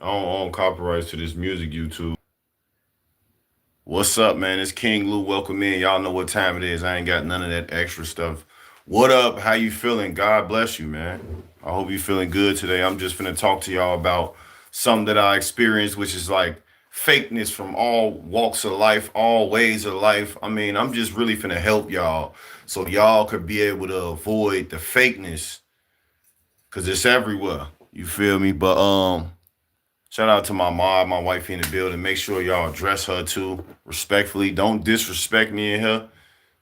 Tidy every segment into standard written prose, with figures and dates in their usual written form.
I don't own copyrights to this music, YouTube. What's up, man? It's King Lou. Welcome in. Y'all know what time it is. I ain't got none of that extra stuff. What up? How you feeling? God bless you, man. I hope you feeling good today. I'm just finna talk to y'all about something that I experienced, which is like fakeness from all walks of life, all ways of life. I mean, I'm just really finna help y'all so y'all could be able to avoid the fakeness because it's everywhere. You feel me? But shout out to my mom, my wife in the building. Make sure y'all address her too, respectfully. Don't disrespect me in here.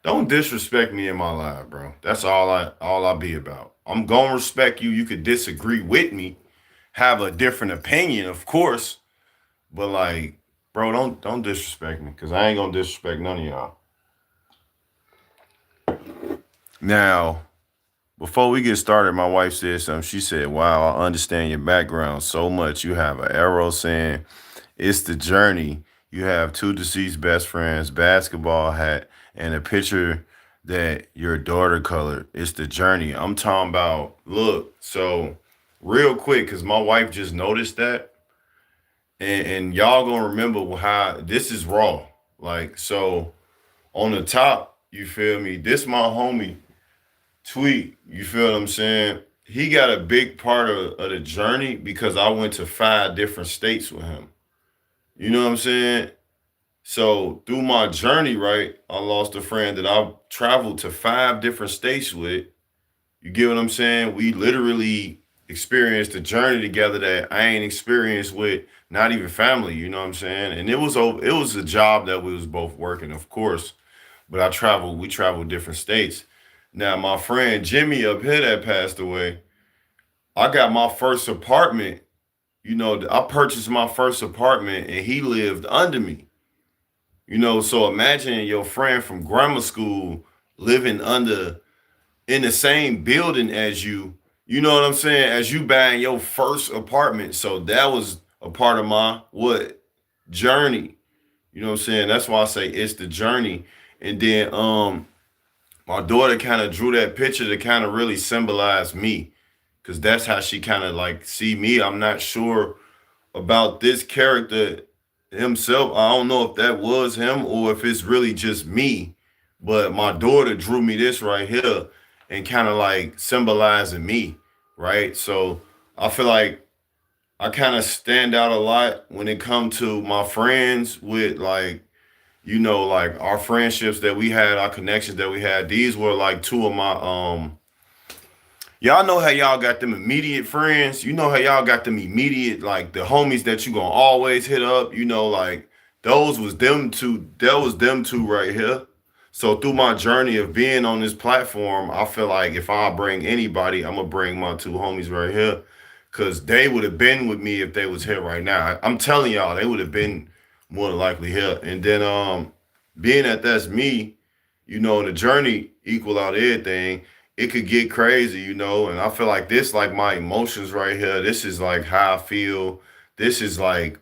Don't disrespect me in my life, bro. That's all I be about. I'm gonna respect you. You could disagree with me, have a different opinion, of course, but like, bro, don't disrespect me, cause I ain't gonna disrespect none of y'all. Now, before we get started, my wife said something. She said, "Wow, I understand your background so much. You have an arrow saying it's the journey. You have two deceased best friends, basketball hat, and a picture that your daughter colored. It's the journey." I'm talking about, look, so real quick, because my wife just noticed that. And y'all gonna remember how this is raw. Like, so on the top, you feel me? This my homie Tweet, you feel what I'm saying? He got a big part of the journey because I went to 5 different states with him. You know what I'm saying? So through my journey, right, I lost a friend that I traveled to 5 different states with. You get what I'm saying? We literally experienced a journey together that I ain't experienced with not even family. You know what I'm saying? And it was a job that we was both working, of course. But we traveled different states. Now my friend Jimmy up here that passed away, I got my first apartment. I purchased my first apartment and he lived under me. So imagine your friend from grammar school living under in the same building as you. You know what I'm saying? As you buying your first apartment. So that was a part of my what journey. You know what I'm saying? That's why I say it's the journey. And then my daughter kind of drew that picture to kind of really symbolize me because that's how she kind of like see me. I'm not sure about this character himself. I don't know if that was him or if it's really just me. But my daughter drew me this right here and kind of like symbolizing me, right? So I feel like I kind of stand out a lot when it comes to my friends with like our friendships that we had, our connections that we had. These were like two of my y'all know how y'all got them immediate friends. You know how y'all got them immediate, like the homies that you gonna always hit up. Like those was them two. That was them two right here. So through my journey of being on this platform, I feel like if I bring anybody, I'm gonna bring my two homies right here, cause they would have been with me if they was here right now. I'm telling y'all, they would have been more than likely here. And then being that that's me, the journey equal out everything, it could get crazy. And I feel like this, like my emotions right here, this is like how I feel. This is like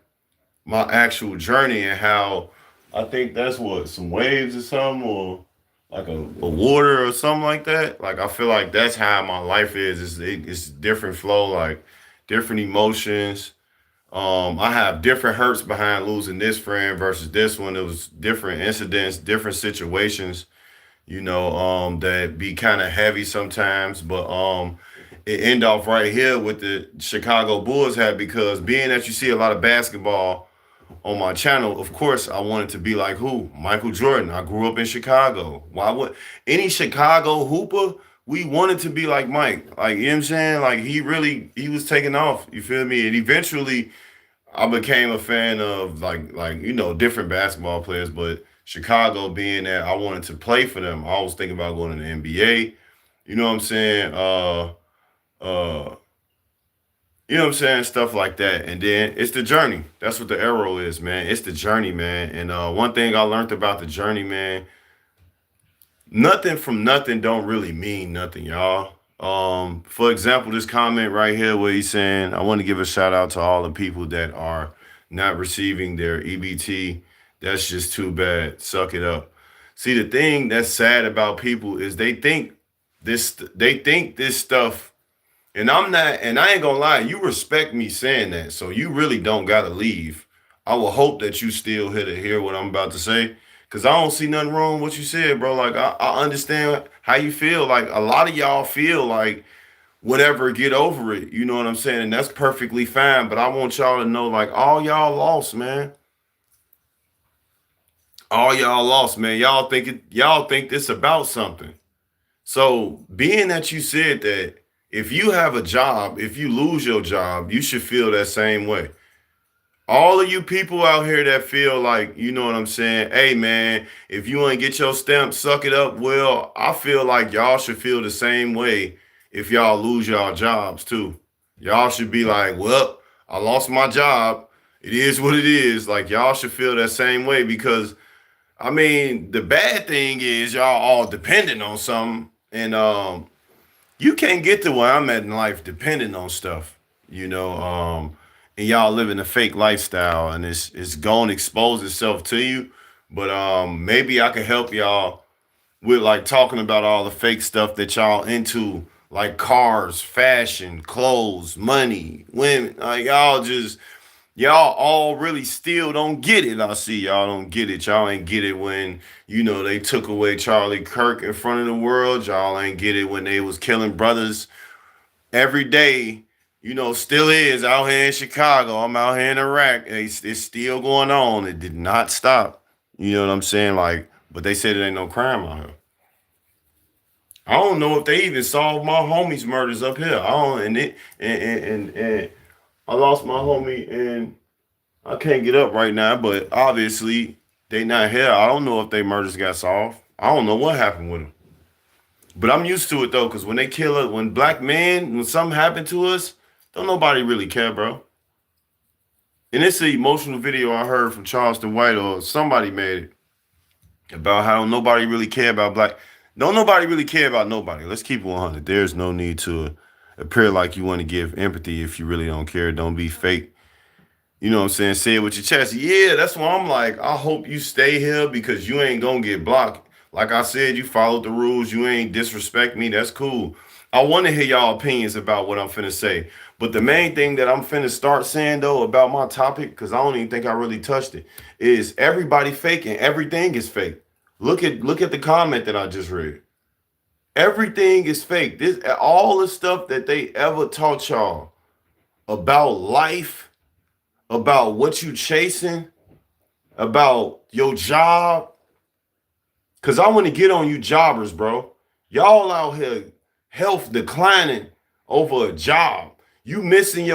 my actual journey and how I think that's what, some waves or something, or like a water or something like that. Like I feel like that's how my life is. It's different flow, like different emotions. I have different hurts behind losing this friend versus this one. It was different incidents, different situations, that be kind of heavy sometimes. But it end off right here with the Chicago Bulls hat because being that you see a lot of basketball on my channel, of course I wanted to be like who? Michael Jordan. I grew up in Chicago. Why would any Chicago hooper? We wanted to be like Mike. Like, you know what I'm saying? Like he was taking off. You feel me? And eventually I became a fan of different basketball players, but Chicago being that I wanted to play for them. I was thinking about going to the NBA. You know what I'm saying? Uh you know what I'm saying? Stuff like that. And then it's the journey. That's what the arrow is, man. It's the journey, man. And one thing I learned about the journey, man, nothing from nothing don't really mean nothing, y'all. For example, this comment right here where he's saying, I want to give a shout out to all the people that are not receiving their EBT. That's just too bad. Suck it up. See, the thing that's sad about people is they think this stuff And I'm not, and I ain't gonna lie, you respect me saying that, so you really don't gotta leave. I will hope that you still here to hear what I'm about to say, cause I don't see nothing wrong with what you said, bro. Like I understand how you feel. Like a lot of y'all feel like whatever, get over it. You know what I'm saying? And that's perfectly fine. But I want y'all to know, like, all y'all lost, man. All y'all lost, man. Y'all think this about something. So, being that you said that, if you have a job, if you lose your job, you should feel that same way. All of you people out here that feel like, you know what I'm saying? Hey, man, if you want to get your stamp, suck it up. Well, I feel like y'all should feel the same way if y'all lose y'all jobs too. Y'all should be like, well, I lost my job. It is what it is. Like, y'all should feel that same way because I mean, the bad thing is y'all all dependent on something, and you can't get to where I'm at in life depending on stuff, you know. And y'all living a fake lifestyle, and it's going to expose itself to you. But maybe I could help y'all with like talking about all the fake stuff that y'all into, like cars, fashion, clothes, money, women. Like y'all all really still don't get it. I see y'all don't get it. Y'all ain't get it when, you know, they took away Charlie Kirk in front of the world. Y'all ain't get it when they was killing brothers every day. You know, still is out here in Chicago. I'm out here in Iraq. It's still going on. It did not stop. You know what I'm saying? Like, but they said it ain't no crime out here. I don't know if they even solved my homie's murders up here. I don't, and it and I lost my homie and I can't get up right now, but obviously they not here. I don't know if they murders got solved. I don't know what happened with them. But I'm used to it though, because when they kill us, when black men, when something happened to us, don't nobody really care, bro. And it's an emotional video I heard from Charleston White or somebody made it about how nobody really care about black. Don't nobody really care about nobody. Let's keep it 100. There's no need to appear like you want to give empathy if you really don't care. Don't be fake. You know what I'm saying? Say it with your chest. Yeah, that's why I'm like, I hope you stay here because you ain't gonna get blocked. Like I said, you followed the rules. You ain't disrespect me. That's cool. I want to hear y'all opinions about what I'm finna say. But the main thing that I'm finna start saying though about my topic, because I don't even think I really touched it, is everybody faking. Everything is fake. Look at the comment that I just read. Everything is fake. This all the stuff that they ever taught y'all about life, about what you chasing, about your job. Cause I want to get on you jobbers, bro. Y'all out here health declining over a job. You messing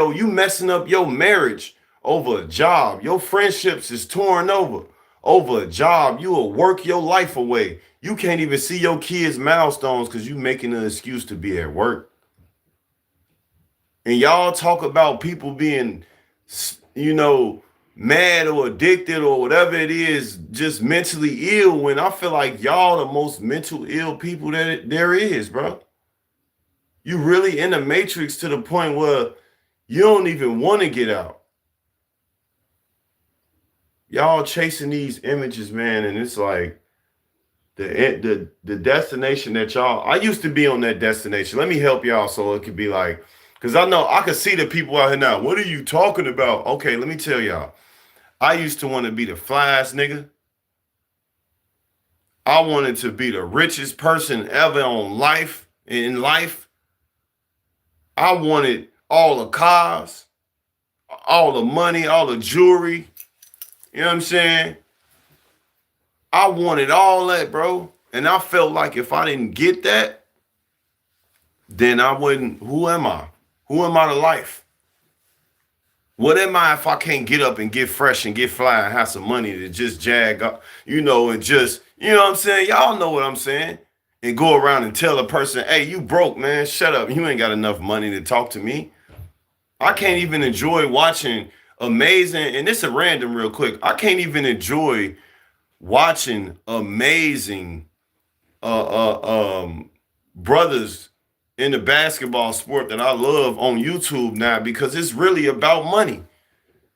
up your marriage over a job. Your friendships is torn over a job. You will work your life away. You can't even see your kids' milestones because you making an excuse to be at work. And y'all talk about people being, you know, mad or addicted or whatever it is, just mentally ill when I feel like y'all the most mental ill people that there is, bro. You really in the matrix to the point where you don't even want to get out. Y'all chasing these images, man, and it's like the destination that y'all. I used to be on that destination. Let me help y'all so it could be like, because I know I can see the people out here now. What are you talking about? Okay, let me tell y'all. I used to want to be the flyest nigga. I wanted to be the richest person ever on life in life. I wanted all the cars, all the money, all the jewelry. You know what I'm saying? I wanted all that, bro. And I felt like if I didn't get that, then I wouldn't. Who am I? Who am I to life? What am I if I can't get up and get fresh and get fly and have some money to just jag up, you know, and just, you know what I'm saying? Y'all know what I'm saying. And go around and tell a person, hey, you broke, man. Shut up. You ain't got enough money to talk to me. I can't even enjoy watching amazing, and this is random real quick. I can't even enjoy watching amazing brothers in the basketball sport that I love on YouTube now because it's really about money.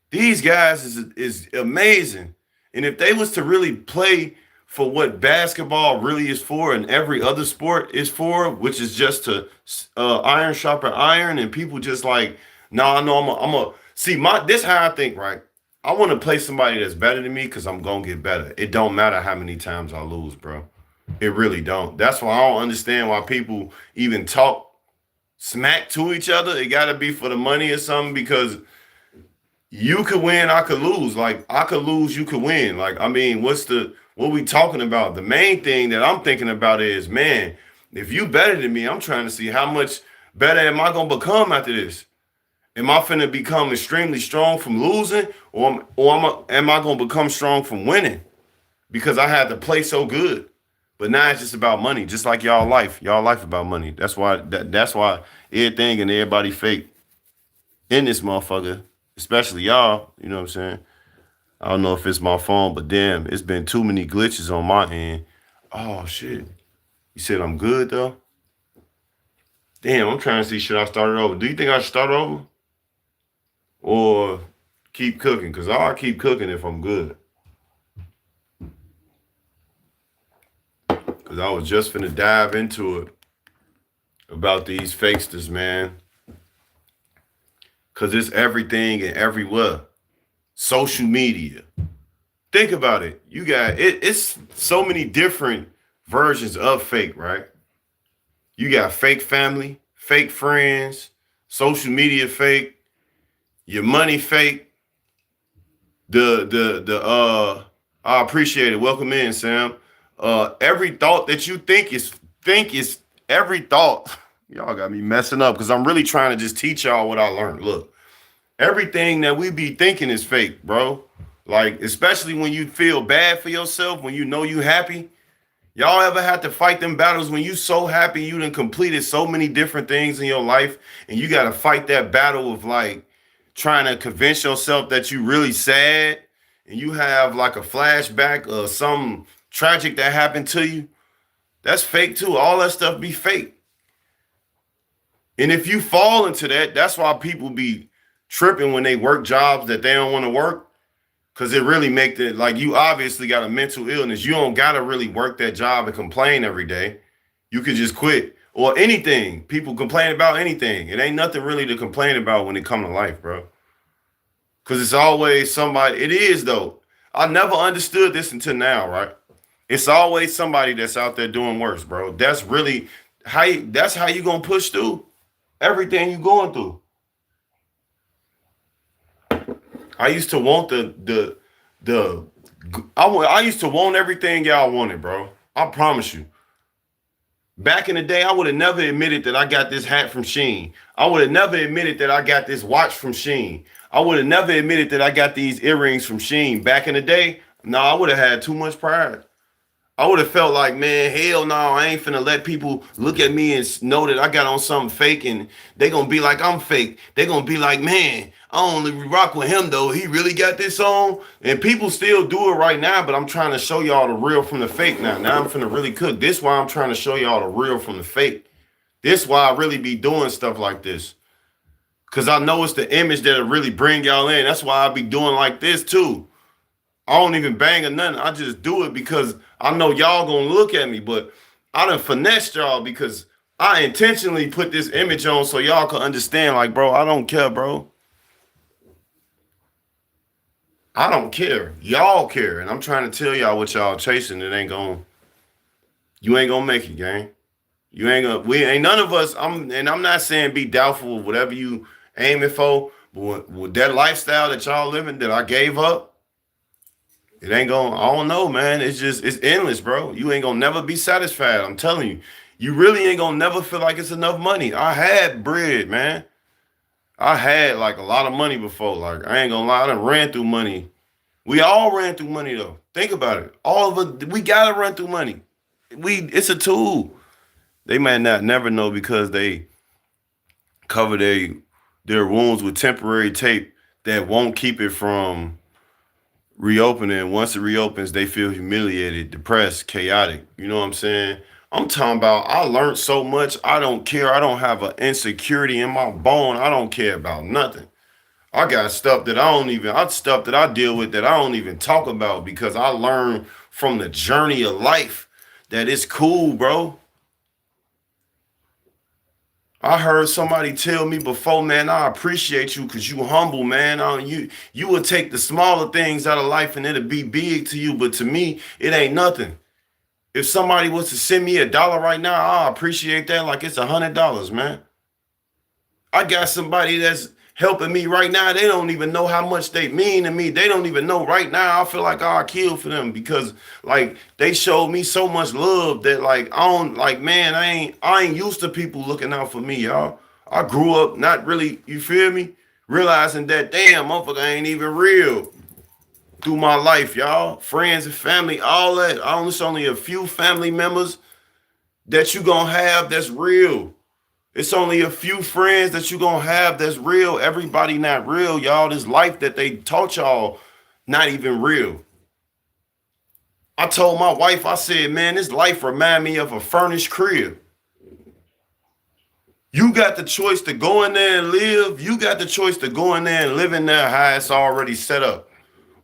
These guys is amazing. And if they was to really play for what basketball really is for and every other sport is for, which is just to iron sharpen iron, and people just like, no, I know I'm a see my this how I think, right? I want to play somebody that's better than me because I'm gonna get better. It don't matter how many times I lose, bro. It really don't. That's why I don't understand why people even talk smack to each other. It gotta be for the money or something because you could win, I could lose. Like I could lose, you could win. Like I mean, what we talking about? The main thing that I'm thinking about is, man, if you better than me, I'm trying to see how much better am I gonna become after this. Am I finna become extremely strong from losing, am I gonna become strong from winning? Because I had to play so good. But now it's just about money, just like y'all life. Y'all life about money. That's why everything and everybody fake in this motherfucker, especially y'all. You know what I'm saying? I don't know if it's my phone, but damn, it's been too many glitches on my end. Oh shit. You said I'm good though? Damn, I'm trying to see should I start it over. Do you think I should start over? Or keep cooking? Cause I'll keep cooking if I'm good. Cause I was just finna dive into it about these fakesters, man. Cause it's everything and everywhere. Social media. Think about it. You got it's so many different versions of fake, right? You got fake family, fake friends, social media fake, your money fake, the I appreciate it. Welcome in, Sam. Every thought that you think is every thought. Y'all got me messing up because I'm really trying to just teach y'all what I learned. Look, everything that we be thinking is fake, bro. Like, especially when you feel bad for yourself, when you know you happy. Y'all ever had to fight them battles when you so happy you done completed so many different things in your life and you got to fight that battle of like trying to convince yourself that you really sad and you have like a flashback of some tragic that happened to you? That's fake too. All that stuff be fake. And if you fall into that, that's why people be tripping when they work jobs that they don't want to work. Cause it really make it like you obviously got a mental illness. You don't gotta really work that job and complain every day. You could just quit or anything. People complain about anything. It ain't nothing really to complain about when it come to life, bro. Cause it's always somebody. It is though. I never understood this until now, right? It's always somebody that's out there doing worse, bro. That's really that's how you gonna push through everything you going through. I used to want the I used to want everything y'all wanted, bro. I promise you. Back in the day, I would have never admitted that I got this hat from Sheen. I would have never admitted that I got this watch from Sheen. I would have never admitted that I got these earrings from Sheen. Back in the day, no, I would have had too much pride. I would have felt like, man, hell no, I ain't finna let people look at me and know that I got on something fake and they gonna be like I'm fake. They gonna be like, man, I only rock with him though. He really got this on. And people still do it right now, but I'm trying to show y'all the real from the fake now. Now I'm finna really cook. This why I'm trying to show y'all the real from the fake. This why I really be doing stuff like this. Cause I know it's the image that'll really bring y'all in. That's why I be doing like this too. I don't even bang or nothing. I just do it because I know y'all gonna look at me, but I done finessed y'all because I intentionally put this image on so y'all can understand, like, bro, I don't care, bro. I don't care. Y'all care. And I'm trying to tell y'all what y'all chasing. You ain't gonna make it, gang. You ain't gonna, we ain't none of us, I'm not saying be doubtful of whatever you aiming for, but with that lifestyle that y'all living that I gave up, it ain't gonna, I don't know, man. It's endless, bro. You ain't gonna never be satisfied. I'm telling you. You really ain't gonna never feel like it's enough money. I had bread, man. I had like a lot of money before. Like, I ain't gonna lie, I done ran through money. We all ran through money though. Think about it. All of it, we gotta run through money. It's a tool. They might not never know because they cover their wounds with temporary tape that won't keep it from reopening. Once it reopens, they feel humiliated, depressed, chaotic. You know what I'm saying? I'm talking about I learned so much. I don't care. I don't have an insecurity in my bone. I don't care about nothing. I got stuff that I don't even, I stuff that I deal with that I don't even talk about because I learned from the journey of life that it's cool, bro. I heard somebody tell me before, man, I appreciate you because you humble, man. You will take the smaller things out of life and it'll be big to you, but to me, it ain't nothing. If somebody was to send me $1 right now, I appreciate that like it's $100, man. I got somebody that's helping me right now. They don't even know how much they mean to me. They don't even know right now. I feel like I'll kill for them because like they showed me so much love that like I don't like, man, I ain't used to people looking out for me, y'all. I grew up not really, you feel me? Realizing that damn motherfucker ain't even real through my life, y'all. Friends and family, all that. It's only a few family members that you gonna have that's real. It's only a few friends that you gonna have that's real. Everybody not real, y'all. This life that they taught y'all not even real. I told my wife, I said, man, this life remind me of a furnished crib. You got the choice to go in there and live. You got the choice to go in there and live in there how it's already set up.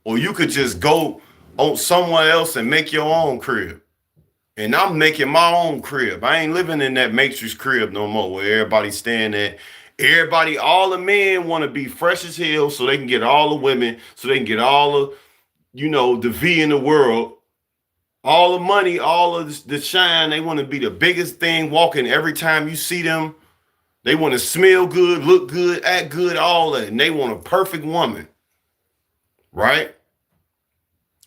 Or you could just go on somewhere else and make your own crib. And I'm making my own crib. I ain't living in that Matrix crib no more where everybody's staying at. Everybody, all the men want to be fresh as hell so they can get all the women, so they can get all the, the V in the world, all the money, all of the shine. They want to be the biggest thing walking every time you see them. They want to smell good, look good, act good, all that. And they want a perfect woman, right?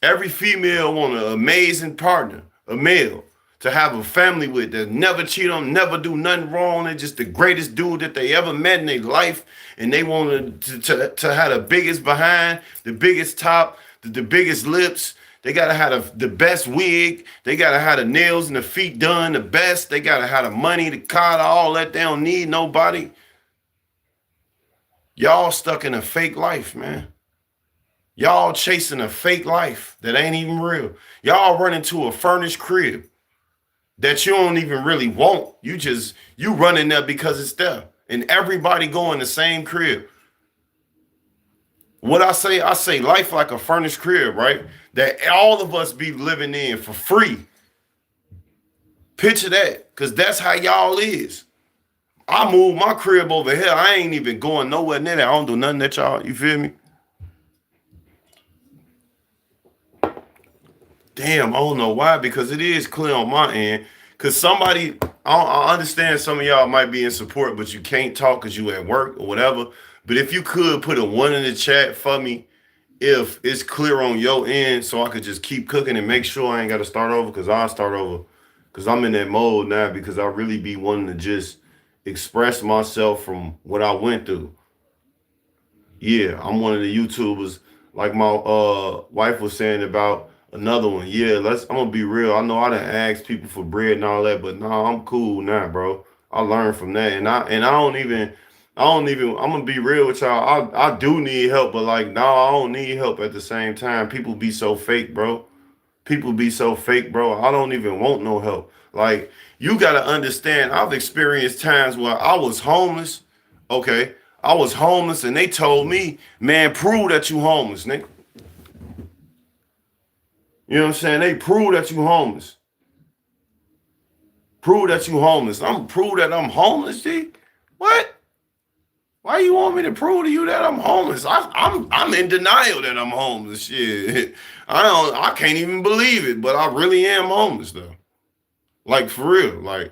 Every female want an amazing partner, a male, to have a family with that never cheat on, never do nothing wrong. They're just the greatest dude that they ever met in their life. And they want to have the biggest behind, the biggest top, the biggest lips. They got to have the best wig. They got to have the nails and the feet done the best. They got to have the money, the car, all that. They don't need nobody. Y'all stuck in a fake life, man. Y'all chasing a fake life that ain't even real. Y'all run into a furnished crib that you don't even really want. You run in there because it's there. And everybody go in the same crib. What I say life like a furnished crib, right? That all of us be living in for free. Picture that, because that's how y'all is. I moved my crib over here. I ain't even going nowhere near that. I don't do nothing that y'all, you feel me? Damn, I don't know why, because it is clear on my end. Because somebody, I understand some of y'all might be in support, but you can't talk because you at work or whatever. But if you could put a 1 in the chat for me, if it's clear on your end, so I could just keep cooking and make sure I ain't got to start over, because I'll start over. Because I'm in that mode now, because I really be wanting to just express myself from what I went through. Yeah, I'm one of the YouTubers, like my wife was saying about another one. Yeah, I'm gonna be real. I know I done asked people for bread and all that, but nah, I'm cool now, bro. I learned from that. And I don't even, I'm gonna be real with y'all. I do need help, but like, nah, I don't need help at the same time. People be so fake, bro. People be so fake, bro. I don't even want no help. Like, you gotta understand, I've experienced times where I was homeless. Okay. I was homeless and they told me, man, prove that you homeless, nigga. You know what I'm saying? They prove that you homeless. Prove that you homeless. I'm prove that I'm homeless, G. What? Why you want me to prove to you that I'm homeless? I'm in denial that I'm homeless. Shit. I can't even believe it, but I really am homeless though. Like for real. Like,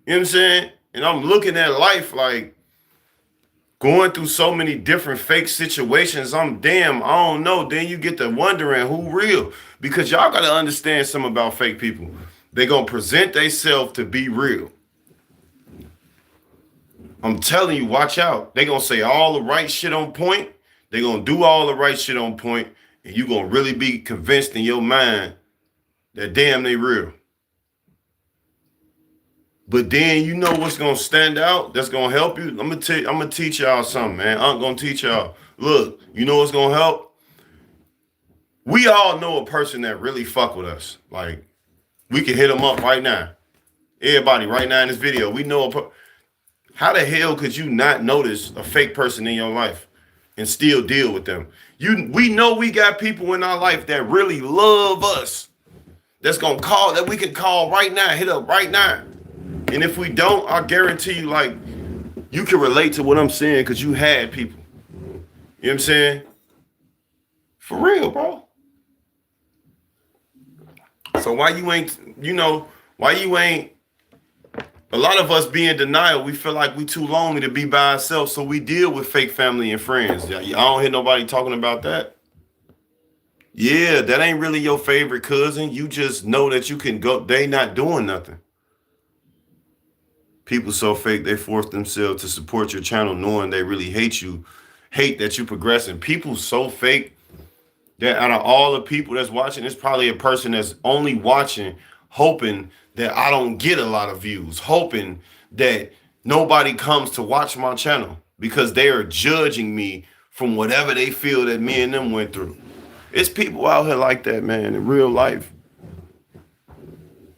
you know what I'm saying? And I'm looking at life like going through so many different fake situations. I don't know. Then you get to wondering who real. Because y'all got to understand something about fake people. They going to present themselves to be real. I'm telling you, watch out. They going to say all the right shit on point. They going to do all the right shit on point. And you going to really be convinced in your mind that damn, they real. But then you know what's gonna stand out? That's gonna help you. I'm gonna teach y'all something, man. I'm gonna teach y'all. Look, you know what's gonna help? We all know a person that really fuck with us. Like, we can hit them up right now. Everybody, right now in this video, we know how the hell could you not notice a fake person in your life and still deal with them? We know we got people in our life that really love us. that's gonna call, that we can call right now, hit up right now. And if we don't, I guarantee you, like, you can relate to what I'm saying because you had people. You know what I'm saying? For real, bro. So why you ain't, why you ain't, a lot of us be in denial. We feel like we too lonely to be by ourselves, so we deal with fake family and friends. I don't hear nobody talking about that. Yeah, that ain't really your favorite cousin. You just know that you can go, they not doing nothing. People so fake they force themselves to support your channel knowing they really hate you, hate that you progressing. People so fake that out of all the people that's watching, it's probably a person that's only watching, hoping that I don't get a lot of views, hoping that nobody comes to watch my channel because they are judging me from whatever they feel that me and them went through. It's people out here like that, man, in real life.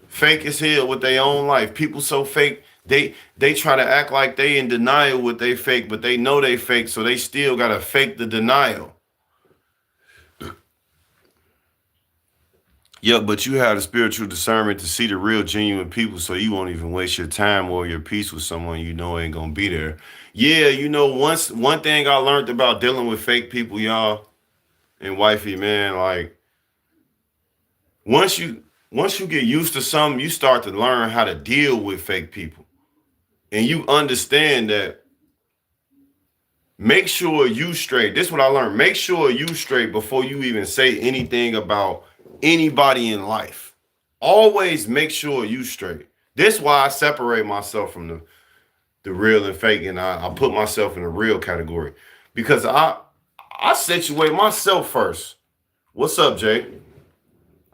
Fake as hell with their own life. People so fake, they try to act like they in denial with they fake, but they know they fake, so they still gotta fake the denial. Yeah, but you have the spiritual discernment to see the real genuine people, so you won't even waste your time or your peace with someone you know ain't gonna be there. Yeah, one thing I learned about dealing with fake people, y'all, and wifey, man, like once you get used to something, you start to learn how to deal with fake people. And you understand that make sure you straight. This is what I learned. Make sure you straight before you even say anything about anybody in life. Always make sure you straight. This is why I separate myself from the real and fake, and I put myself in the real category. Because I situate myself first. What's up, Jay?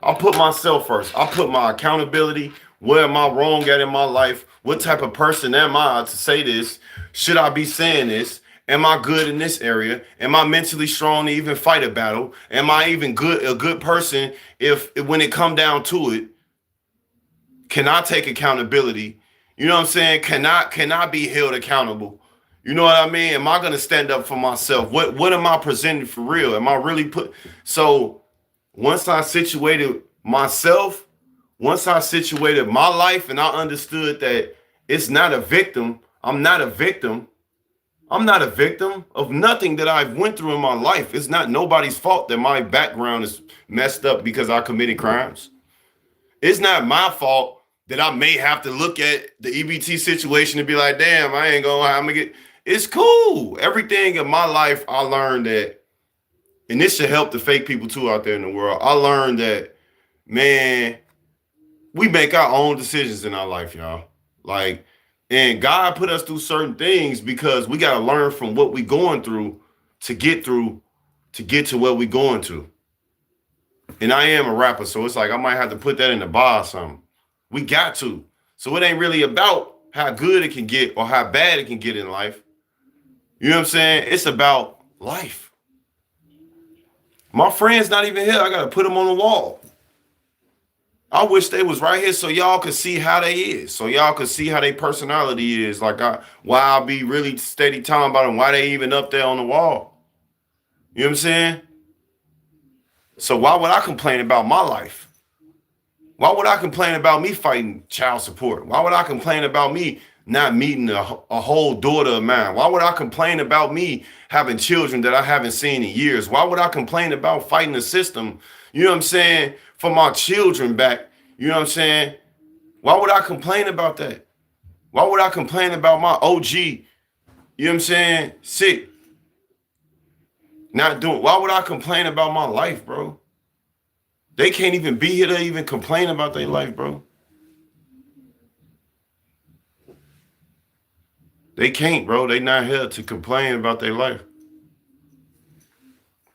I put myself first. I put my accountability. Where am I wrong at in my life? What type of person am I to say this? Should I be saying this? Am I good in this area? Am I mentally strong to even fight a battle? Am I even a good person if when it come down to it? Can I take accountability? You know what I'm saying? Can I be held accountable? You know what I mean? Am I gonna stand up for myself? What am I presenting for real? Am I really so once I situated myself, once I situated my life and I understood that it's not a victim, I'm not a victim. I'm not a victim of nothing that I've went through in my life. It's not nobody's fault that my background is messed up because I committed crimes. It's not my fault that I may have to look at the EBT situation and be like, damn, I'm gonna get, it's cool. Everything in my life, I learned that, and this should help the fake people too out there in the world. I learned that, man, we make our own decisions in our life, y'all. Like, and God put us through certain things because we got to learn from what we going through to get to what we going to. And I am a rapper, so it's like I might have to put that in the bar or something. We got to. So it ain't really about how good it can get or how bad it can get in life. You know what I'm saying? It's about life. My friend's not even here. I got to put them on the wall. I wish they was right here so y'all could see how they is. So y'all could see how their personality is. Like why I be really steady talking about them, why they even up there on the wall. You know what I'm saying? So why would I complain about my life? Why would I complain about me fighting child support? Why would I complain about me not meeting a whole daughter of mine? Why would I complain about me having children that I haven't seen in years? Why would I complain about fighting the system? You know what I'm saying? For my children back. You know what I'm saying? Why would I complain about that? Why would I complain about my OG? You know what I'm saying? Sick. Not doing. Why would I complain about my life, bro? They can't even be here to even complain about their life, bro. They can't, bro. They not here to complain about their life.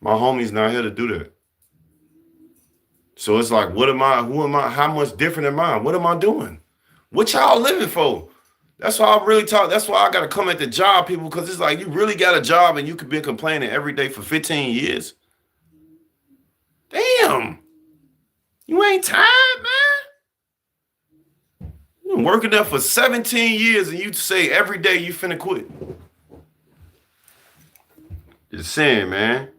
My homie's not here to do that. So it's like, what am I? Who am I? How much different am I? What am I doing? What y'all living for? That's why I really talk. That's why I got to come at the job, people, because it's like you really got a job and you could be complaining every day for 15 years. Damn. You ain't tired, man. You been working there for 17 years and you say every day you finna quit. Just saying, man.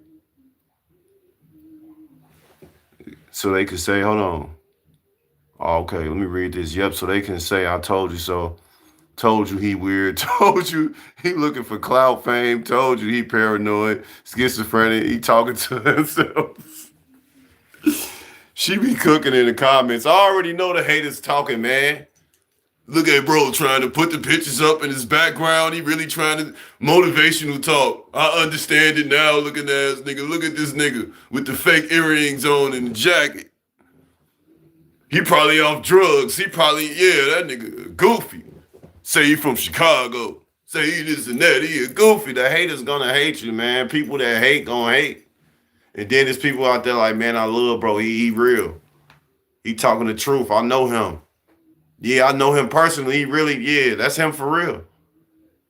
So they could say, hold on. Okay, let me read this. Yep, so they can say I told you so. Told you he weird. Told you he looking for clout fame. Told you he paranoid, schizophrenic. He talking to himself. She be cooking in the comments. I already know the haters talking, man. Look at bro trying to put the pictures up in his background. He really trying to motivational talk. I understand it now. Looking at this nigga. Look at this nigga with the fake earrings on and the jacket. He probably off drugs. He probably, yeah, that nigga goofy. Say he from Chicago. Say he this and that. He a goofy. The haters gonna hate you, man. People that hate gonna hate. And then there's people out there like, man, I love bro. He real. He talking the truth. I know him. Yeah, I know him personally. He really, yeah, that's him for real.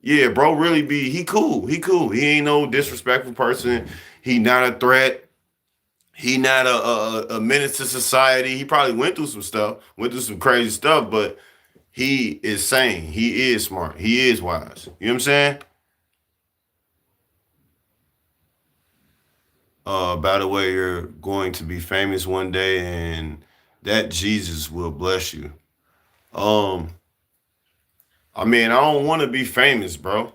Yeah, bro, really be, he cool. He cool. He ain't no disrespectful person. He not a threat. He not a menace to society. He probably went through some stuff, went through some crazy stuff, but he is sane. He is smart. He is wise. You know what I'm saying? By the way, you're going to be famous one day and that Jesus will bless you. Um, I mean, I don't want to be famous, bro.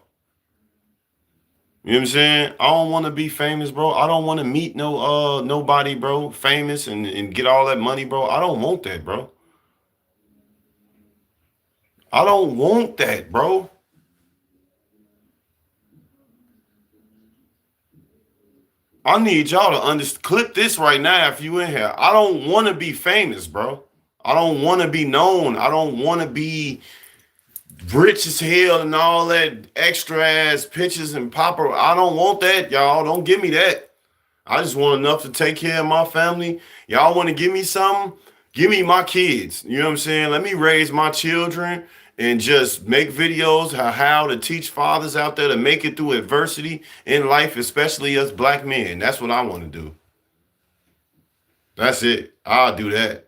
You know what I'm saying? I don't want to be famous, bro. I don't want to meet nobody, bro, famous and get all that money, bro. I don't want that, bro. I don't want that, bro. I need y'all to clip this right now if you in here. I don't want to be famous, bro. I don't want to be known. I don't want to be rich as hell and all that extra ass pictures and popper. I don't want that, y'all. Don't give me that. I just want enough to take care of my family. Y'all want to give me something? Give me my kids. You know what I'm saying? Let me raise my children and just make videos how to teach fathers out there to make it through adversity in life, especially us black men. That's what I want to do. That's it. I'll do that.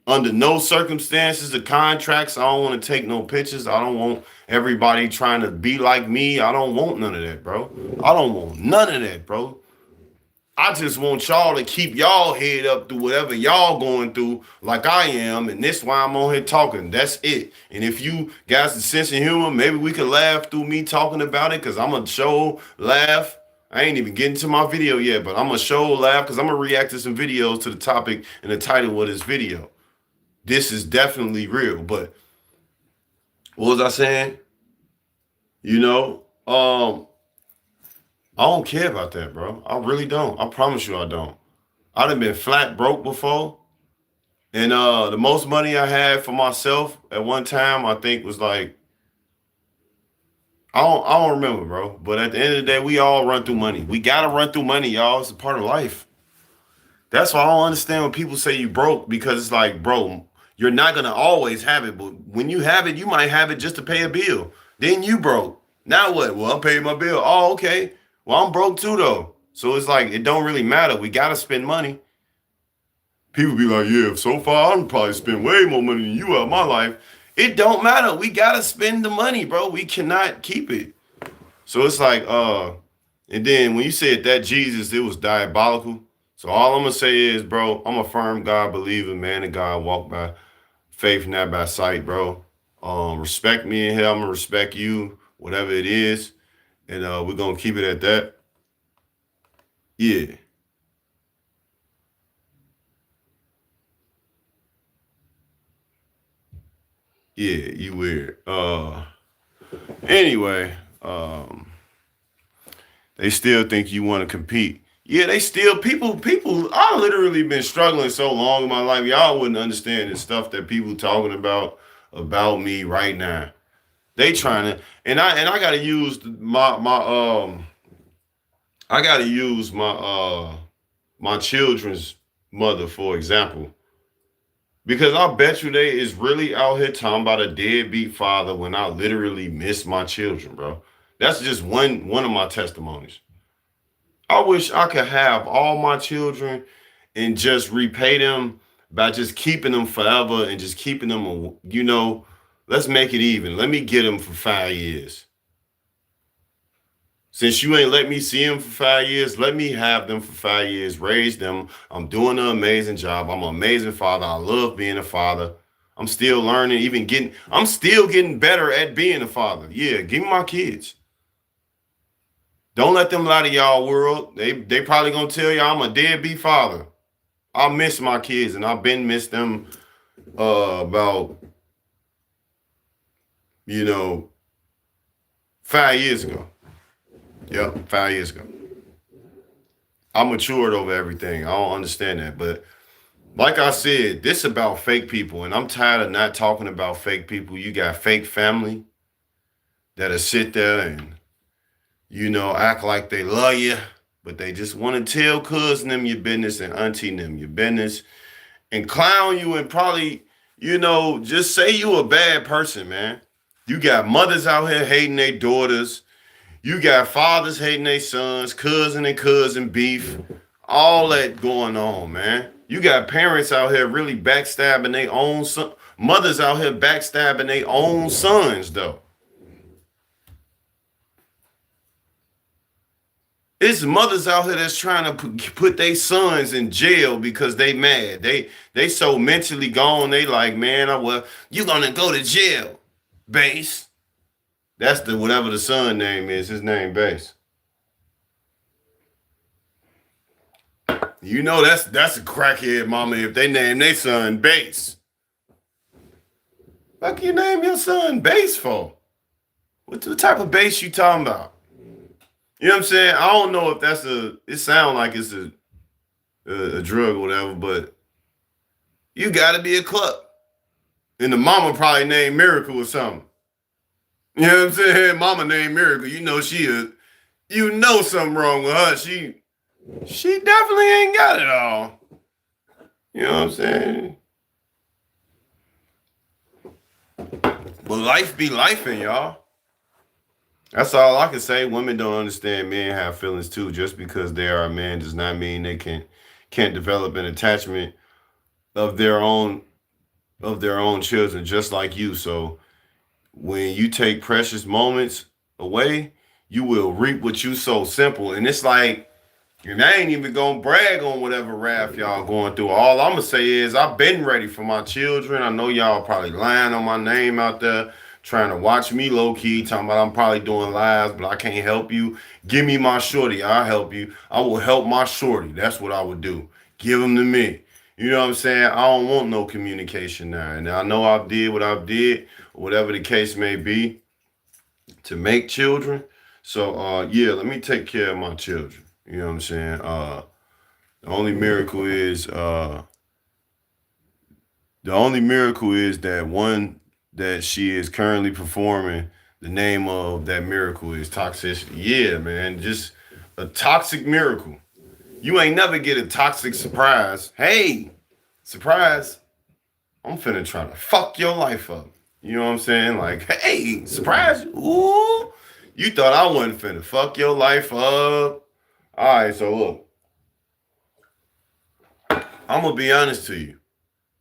Under no circumstances, the contracts, I don't want to take no pictures. I don't want everybody trying to be like me. I don't want none of that, bro. I don't want none of that, bro. I just want y'all to keep y'all head up through whatever y'all going through, like I am, and that's why I'm on here talking. That's it. And if you got a sense of humor, maybe we could laugh through me talking about it, because I'm gonna show laugh. I ain't even getting to my video yet, but I'm gonna show laugh because I'm gonna react to some videos to the topic and the title of this video. This is definitely real. But what was I saying? You know, I don't care about that, bro. I really don't. I promise you I don't. I done been flat broke before. And the most money I had for myself at one time, I think was like, I don't remember, bro. But at the end of the day, we all run through money. We gotta run through money, y'all. It's a part of life. That's why I don't understand when people say you broke, because it's like, bro, you're not gonna always have it, but when you have it, you might have it just to pay a bill. Then you broke. Now what? Well, I'm paying my bill. Oh, okay. Well, I'm broke too though. So it's like it don't really matter. We gotta spend money. People be like, yeah, so far I'm probably spend way more money than you out of my life. It don't matter. We gotta spend the money, bro. We cannot keep it. So it's like, and then when you said that Jesus, it was diabolical. So all I'm gonna say is, bro, I'm a firm God believer, man, and God walk by faith, not by sight, bro. Respect me in here. I'm gonna respect you, whatever it is, and we're gonna keep it at that. Yeah, yeah, you weird. Anyway, they still think you want to compete. Yeah, they still people. I literally been struggling so long in my life. Y'all wouldn't understand the stuff that people talking about me right now. They trying to, and I gotta use I gotta use my children's mother for example, because I bet you they is really out here talking about a deadbeat father when I literally miss my children, bro. That's just one of my testimonies. I wish I could have all my children and just repay them by just keeping them forever and just keeping them, let's make it even. Let me get them for 5 years. Since you ain't let me see them for 5 years, let me have them for 5 years, raise them. I'm doing an amazing job. I'm an amazing father. I love being a father. I'm still learning, I'm still getting better at being a father. Yeah, give me my kids. Don't let them lie to y'all world. They probably gonna tell you I'm a deadbeat father. I miss my kids, and I've been missed them about 5 years ago. Yep, 5 years ago. I matured over everything. I don't understand that. But like I said, this about fake people, and I'm tired of not talking about fake people. You got fake family that'll sit there and, act like they love you, but they just want to tell cousin them your business and auntie them your business and clown you and probably, just say you a bad person, man. You got mothers out here hating their daughters. You got fathers hating their sons, cousin and cousin beef, all that going on, man. You got parents out here really backstabbing their own son, mothers out here backstabbing their own sons, though. It's mothers out here that's trying to put their sons in jail because they mad. They so mentally gone. They like, man, you gonna go to jail, Base. That's the whatever the son name is. His name Base. That's a crackhead mama if they name their son Base. Fuck you name your son Base for? What type of base you talking about? You know what I'm saying? I don't know if it sounds like it's a drug or whatever, but you gotta be a club. And the mama probably named Miracle or something. You know what I'm saying? Mama named Miracle. Something wrong with her. She definitely ain't got it all. You know what I'm saying? But life be lifing, y'all. That's all I can say. Women don't understand men have feelings too. Just because they are a man does not mean they can't develop an attachment of their own children, just like you. So when you take precious moments away, you will reap what you sow. Simple. And it's like, and I ain't even gonna brag on whatever wrath y'all going through. All I'm gonna say is I've been ready for my children. I know y'all probably lying on my name out there, trying to watch me low key, talking about I'm probably doing lives, but I can't help you. Give me my shorty, I'll help you. I will help my shorty. That's what I would do. Give them to me. You know what I'm saying? I don't want no communication now. And I know I've did what I've did, whatever the case may be, to make children. So yeah, let me take care of my children. You know what I'm saying? The only miracle is that one that she is currently performing, the name of that miracle is toxicity. Yeah, man, just a toxic miracle. You ain't never get a toxic surprise. Hey, surprise, I'm finna try to fuck your life up. You know what I'm saying? Like, hey, surprise. Ooh, you thought I wasn't finna fuck your life up. All right, so look, I'm gonna be honest to you.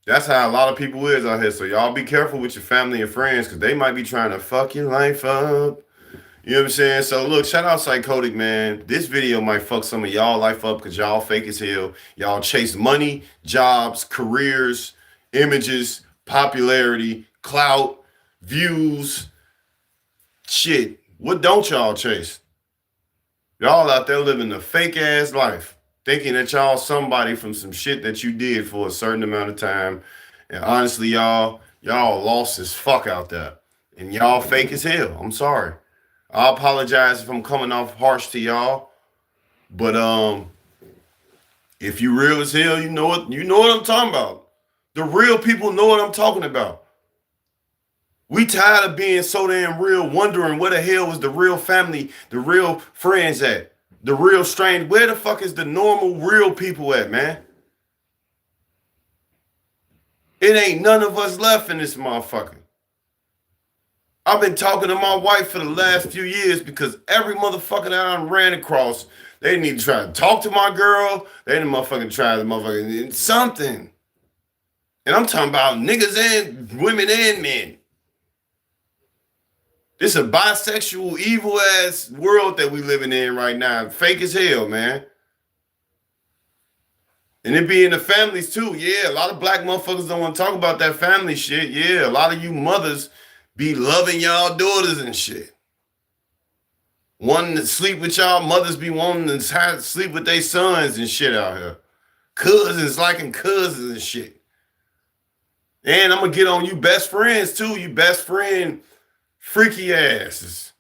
That's how a lot of people is out here. So y'all be careful with your family and friends because they might be trying to fuck your life up. You know what I'm saying? So look, shout out Psychotic, man. This video might fuck some of y'all life up because y'all fake as hell. Y'all chase money, jobs, careers, images, popularity, clout, views. Shit. What don't y'all chase? Y'all out there living a fake ass life, thinking that y'all somebody from some shit that you did for a certain amount of time. And honestly, y'all lost as fuck out there. And y'all fake as hell. I'm sorry. I apologize if I'm coming off harsh to y'all. But if you real as hell, you know what I'm talking about. The real people know what I'm talking about. We tired of being so damn real, wondering where the hell was the real family, the real friends at, the real strain. Where the fuck is the normal real people at, man? It ain't none of us left in this motherfucker. I've been talking to my wife for the last few years because every motherfucker that I ran across, they need to try to talk to my girl. They need to motherfucking try to motherfucking something. And I'm talking about niggas and women and men. This a bisexual, evil ass world that we living in right now. Fake as hell, man. And it be in the families too. Yeah, a lot of black motherfuckers don't want to talk about that family shit. Yeah, a lot of you mothers be loving y'all daughters and shit. Wanting to sleep with y'all mothers be wanting to sleep with their sons and shit out here. Cousins liking cousins and shit. And I'm gonna get on you best friends too. You best friend freaky asses.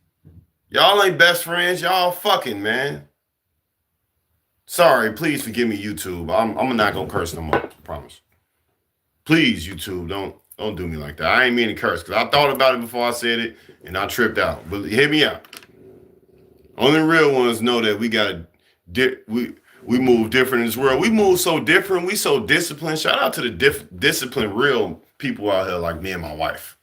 Y'all ain't best friends. Y'all fucking, man. Sorry, please forgive me, YouTube. I'm not gonna curse no more. I promise. Please, YouTube, don't do me like that. I ain't mean to curse because I thought about it before I said it and I tripped out. But hear me out. Only real ones know that we move different in this world. We move so different. We so disciplined. Shout out to the disciplined real people out here like me and my wife.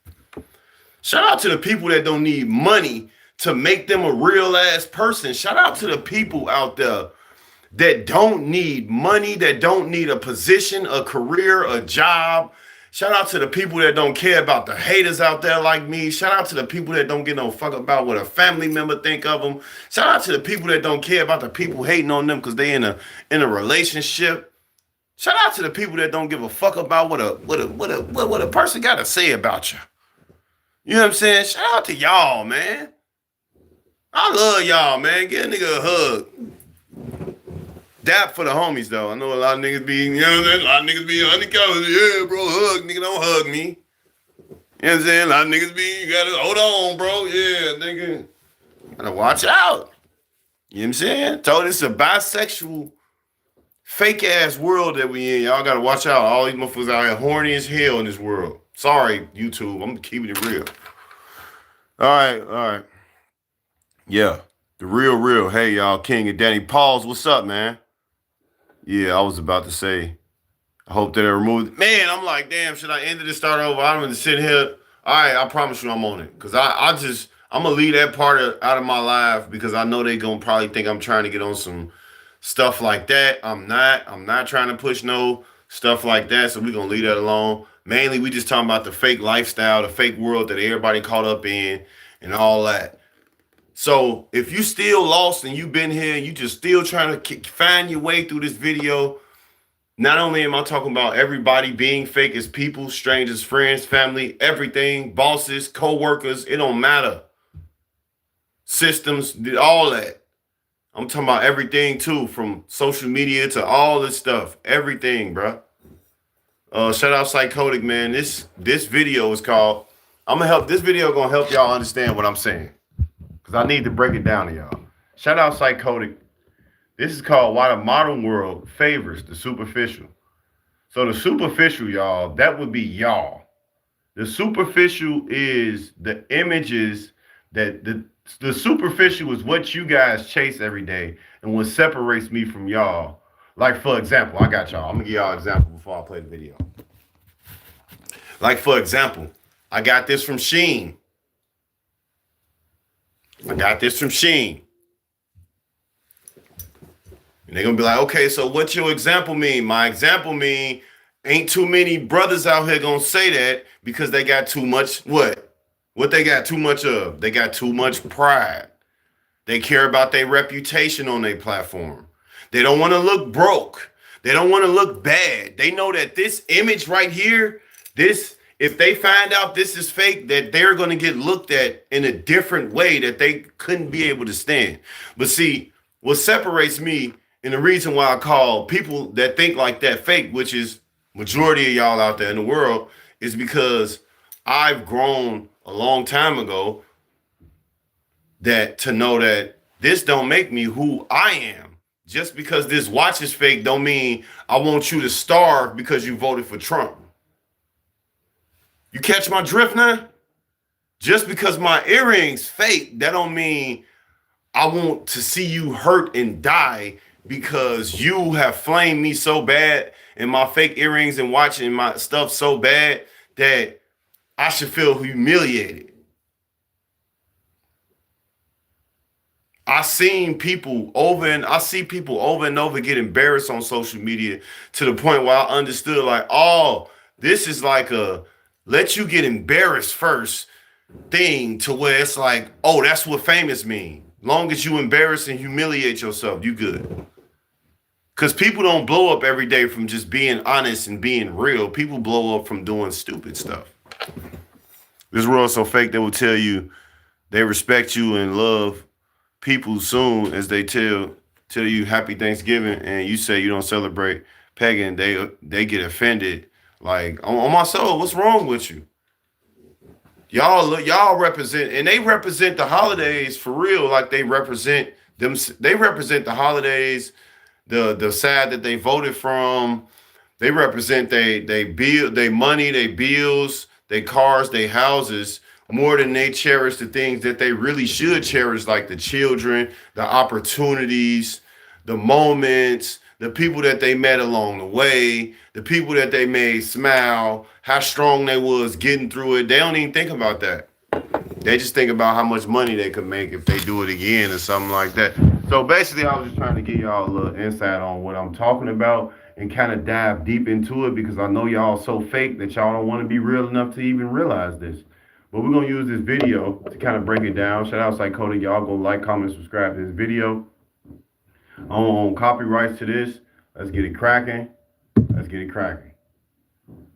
Shout out to the people that don't need money to make them a real ass person. Shout out to the people out there that don't need money, that don't need a position, a career, a job. Shout out to the people that don't care about the haters out there like me. Shout out to the people that don't give no fuck about what a family member think of them. Shout out to the people that don't care about the people hating on them because they in a relationship. Shout out to the people that don't give a fuck about what a person got to say about you. You know what I'm saying? Shout out to y'all, man. I love y'all, man. Give a nigga a hug. Dap for the homies, though. I know a lot of niggas be, you know what I'm saying? A lot of niggas be undercover. Yeah, bro, hug. Nigga, don't hug me. You know what I'm saying? A lot of niggas be, you gotta, hold on, bro. Yeah, nigga. Gotta watch out. You know what I'm saying? Told it's a bisexual, fake-ass world that we in. Y'all gotta watch out. All these motherfuckers out here horny as hell in this world. Sorry, YouTube. I'm keeping it real. All right. Yeah, the real. Hey, y'all, King and Danny Pauls, what's up, man? Yeah, I was about to say, I hope that it removed. Man, I'm like, damn, should I end it and start over? I'm going to sit here. All right, I promise you I'm on it. Because I'm going to leave that part out of my life because I know they going to probably think I'm trying to get on some stuff like that. I'm not trying to push no stuff like that. So we're going to leave that alone. Mainly, we just talking about the fake lifestyle, the fake world that everybody caught up in and all that. So if you still lost and you've been here and you just still trying to find your way through this video, not only am I talking about everybody being fake as people, strangers, friends, family, everything, bosses, co-workers, it don't matter. Systems, all that. I'm talking about everything too, from social media to all this stuff. Everything, bro. Shout out Psychotic, man. This video is called, this video gonna help y'all understand what I'm saying. I need to break it down to y'all. Shout out Psychotic. This is called Why the Modern World Favors the Superficial. So the superficial, y'all, that would be y'all. The superficial is the images that the superficial is what you guys chase every day and what separates me from y'all. Like, for example, I got y'all. I'm going to give y'all an example before I play the video. Like, for example, I got this from Shein. And they're going to be like, okay, so what's your example mean? My example mean ain't too many brothers out here going to say that because they got too much, what? What they got too much of? They got too much pride. They care about their reputation on their platform. They don't want to look broke. They don't want to look bad. They know that this image right here, if they find out this is fake, that they're going to get looked at in a different way that they couldn't be able to stand. But see, what separates me and the reason why I call people that think like that fake, which is majority of y'all out there in the world, is because I've grown a long time ago to know that this don't make me who I am. Just because this watch is fake don't mean I want you to starve because you voted for Trump. You catch my drift now? Just because my earrings fake, that don't mean I want to see you hurt and die because you have flamed me so bad and my fake earrings and watching my stuff so bad that I should feel humiliated. I see people over and over get embarrassed on social media to the point where I understood like, oh, this is like let you get embarrassed first thing to where it's like, oh, that's what famous mean. Long as you embarrass and humiliate yourself, you good. Because people don't blow up every day from just being honest and being real. People blow up from doing stupid stuff. This world's so fake they will tell you they respect you and love people soon as they tell you happy Thanksgiving and you say you don't celebrate pagan, they get offended. Like on my soul, what's wrong with you? Y'all represent and they represent the holidays for real, like they represent them. They represent the holidays, the side that they voted from. They represent they bill, they money, they bills, they cars, they houses more than they cherish the things that they really should cherish, like the children, the opportunities, the moments, the people that they met along the way, the people that they made smile, how strong they was getting through it. They don't even think about that. They just think about how much money they could make if they do it again or something like that. So basically, I was just trying to give y'all a little insight on what I'm talking about and kind of dive deep into it because I know y'all so fake that y'all don't want to be real enough to even realize this. But we're going to use this video to kind of break it down. Shout out Psychotic. Y'all go like, comment, subscribe to this video. On copyrights to this. Let's get it cracking. Let's get it cracking.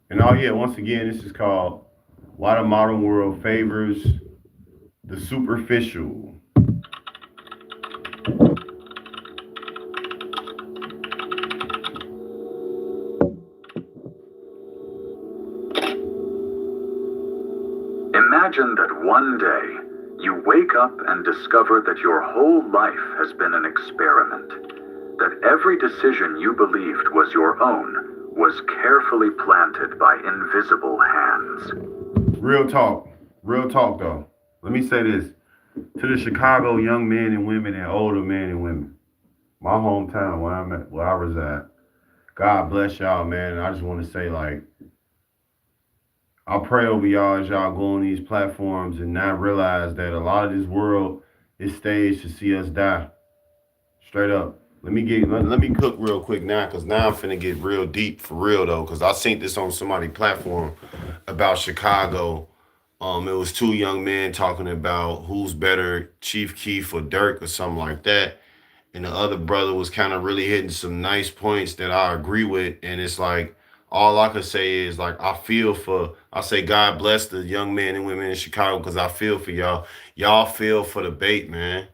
And oh yeah, once again, this is called Why the Modern World Favors the Superficial. Imagine that one day you wake up and discover that your whole life has been an experiment, that every decision you believed was your own was carefully planted by invisible hands. Real talk though. Let me say this to the Chicago young men and women and older men and women, my hometown where I reside. God bless y'all, man. And I just want to say, like, I pray over y'all as y'all go on these platforms and not realize that a lot of this world is staged to see us die. Straight up. Let me cook real quick now, because now I'm finna get real deep for real though, because I seen this on somebody's platform about Chicago. It was two young men talking about who's better, Chief Keef or Dirk or something like that. And the other brother was kind of really hitting some nice points that I agree with. And it's like, all I could say is like, I say God bless the young men and women in Chicago because I feel for y'all. Y'all feel for the bait, man.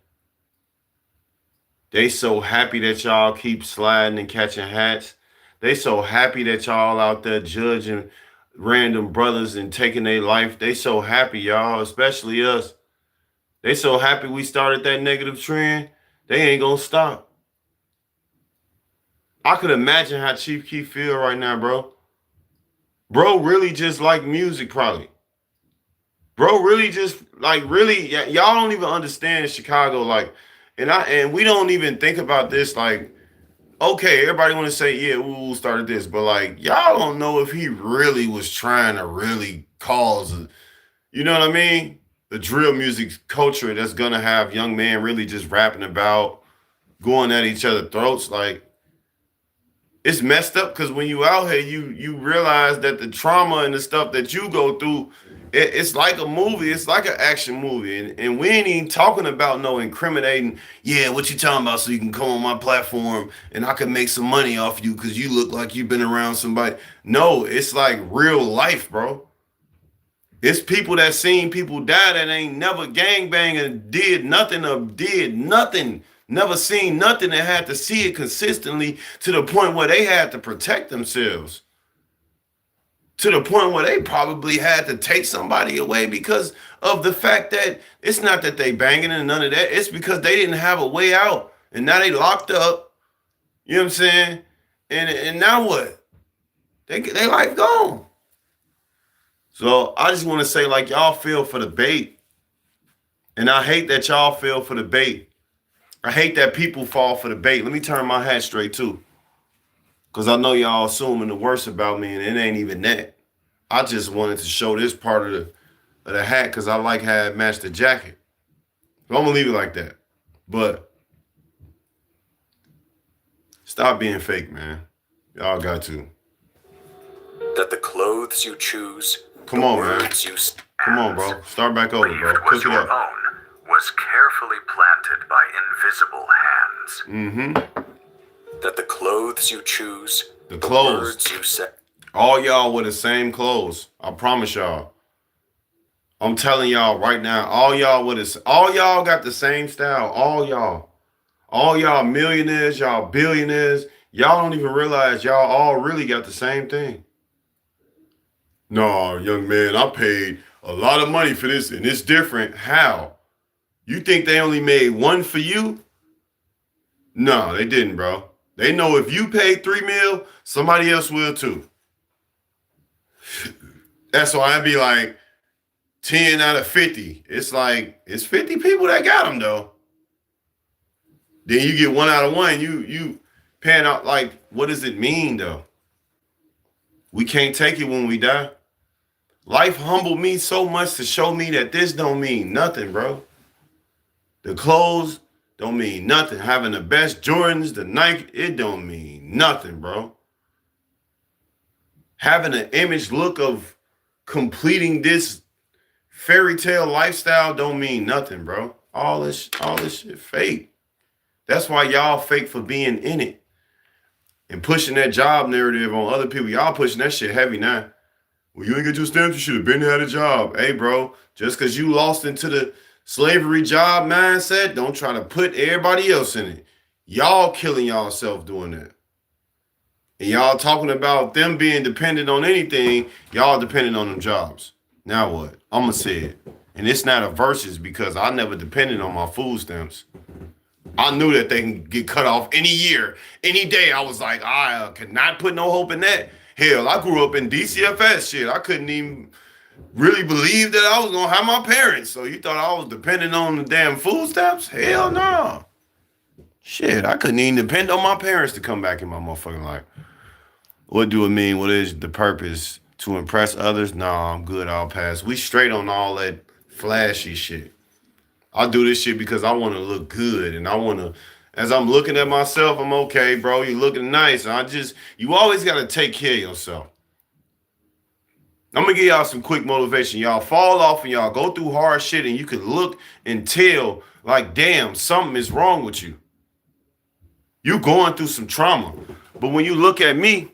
They so happy that y'all keep sliding and catching hats. They so happy that y'all out there judging random brothers and taking their life. They so happy, y'all, especially us. They so happy we started that negative trend. They ain't gonna stop. I could imagine how Chief Keef feel right now, bro. Bro really just like music, probably. Bro really just like really, y'all don't even understand Chicago, like, and we don't even think about this, like, okay, everybody want to say, yeah, Wu started this, but like, y'all don't know if he really was trying to really cause, you know what I mean? The drill music culture that's gonna have young men really just rapping about going at each other's throats, like, it's messed up because when you out here, you realize that the trauma and the stuff that you go through, it's like a movie. It's like an action movie, and we ain't even talking about no incriminating. Yeah, what you talking about? So you can come on my platform and I can make some money off you because you look like you've been around somebody. No, it's like real life, bro. It's people that seen people die that ain't never gangbang and did nothing, never seen nothing that had to see it consistently to the point where they had to protect themselves. To the point where they probably had to take somebody away because of the fact that it's not that they banging and none of that. It's because they didn't have a way out. And now they locked up. You know what I'm saying? And now what? They life gone. So I just want to say, like, y'all feel for the bait. And I hate that y'all feel for the bait. I hate that people fall for the bait. Let me turn my hat straight too. Because I know y'all assuming the worst about me, and it ain't even that. I just wanted to show this part of the hat because I like how it matched the jacket. So I'm going to leave it like that. But stop being fake, man. Y'all got to. That the clothes you choose, Come on, man. words you Come on, hands, bro. Start back over, bro. believed was Cook it your up. own, was carefully planted by invisible hands. Mm-hmm. That the clothes you choose, The the clothes. words you say, All y'all with the same clothes. I promise y'all. I'm telling y'all right now, all y'all got the same style. All y'all. All y'all millionaires, y'all billionaires. Y'all don't even realize y'all all really got the same thing. No, young man, I paid a lot of money for this and it's different. How? You think they only made one for you? No, they didn't, bro. They know if you paid $3 million, somebody else will too. That's why I'd be like 10 out of 50. It's like, it's 50 people that got them though. Then you get 1 out of 1. You pan out, like, what does it mean though? We can't take it when we die. Life humbled me so much to show me that this don't mean nothing, bro. The clothes don't mean nothing. Having the best Jordans, the Nike, it don't mean nothing, bro. Having an image look of completing this fairy tale lifestyle don't mean nothing, bro. All this shit fake. That's why y'all fake for being in it and pushing that job narrative on other people. Y'all pushing that shit heavy now. Well, you ain't get your stamps, you should have been had a job. Hey, bro, just because you lost into the slavery job mindset, don't try to put everybody else in it. Y'all killing yourself doing that. And y'all talking about them being dependent on anything, y'all dependent on them jobs. Now what? I'm going to say it. And it's not a versus because I never depended on my food stamps. I knew that they can get cut off any year, any day. I was like, I could not put no hope in that. Hell, I grew up in DCFS shit. I couldn't even really believe that I was going to have my parents. So you thought I was dependent on the damn food stamps? Hell no. Shit, I couldn't even depend on my parents to come back in my motherfucking life. What do it mean? What is the purpose? To impress others? Nah, I'm good. I'll pass. We straight on all that flashy shit. I do this shit because I want to look good and I want to, as I'm looking at myself, I'm okay, bro. You looking nice. You always got to take care of yourself. I'm going to give y'all some quick motivation. Y'all fall off and y'all go through hard shit and you can look and tell like, damn, something is wrong with you. You going through some trauma. But when you look at me,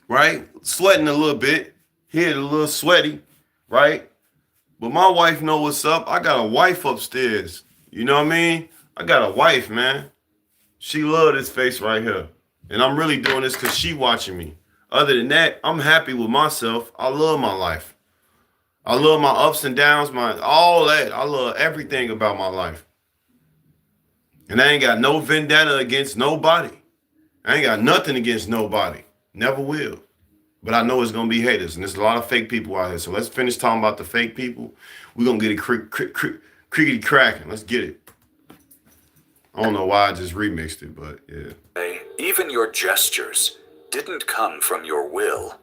right, sweating a little bit, head a little sweaty, right? But my wife know what's up. I got a wife upstairs. You know what I mean? I got a wife, man. She love this face right here. And I'm really doing this because she watching me. Other than that, I'm happy with myself. I love my life. I love my ups and downs, all that. I love everything about my life. And I ain't got no vendetta against nobody. I ain't got nothing against nobody. Never will. But I know it's going to be haters. And there's a lot of fake people out here. So let's finish talking about the fake people. We're going to get it crickety cracking. Let's get it. I don't know why I just remixed it, but yeah. Even your gestures didn't come from your will,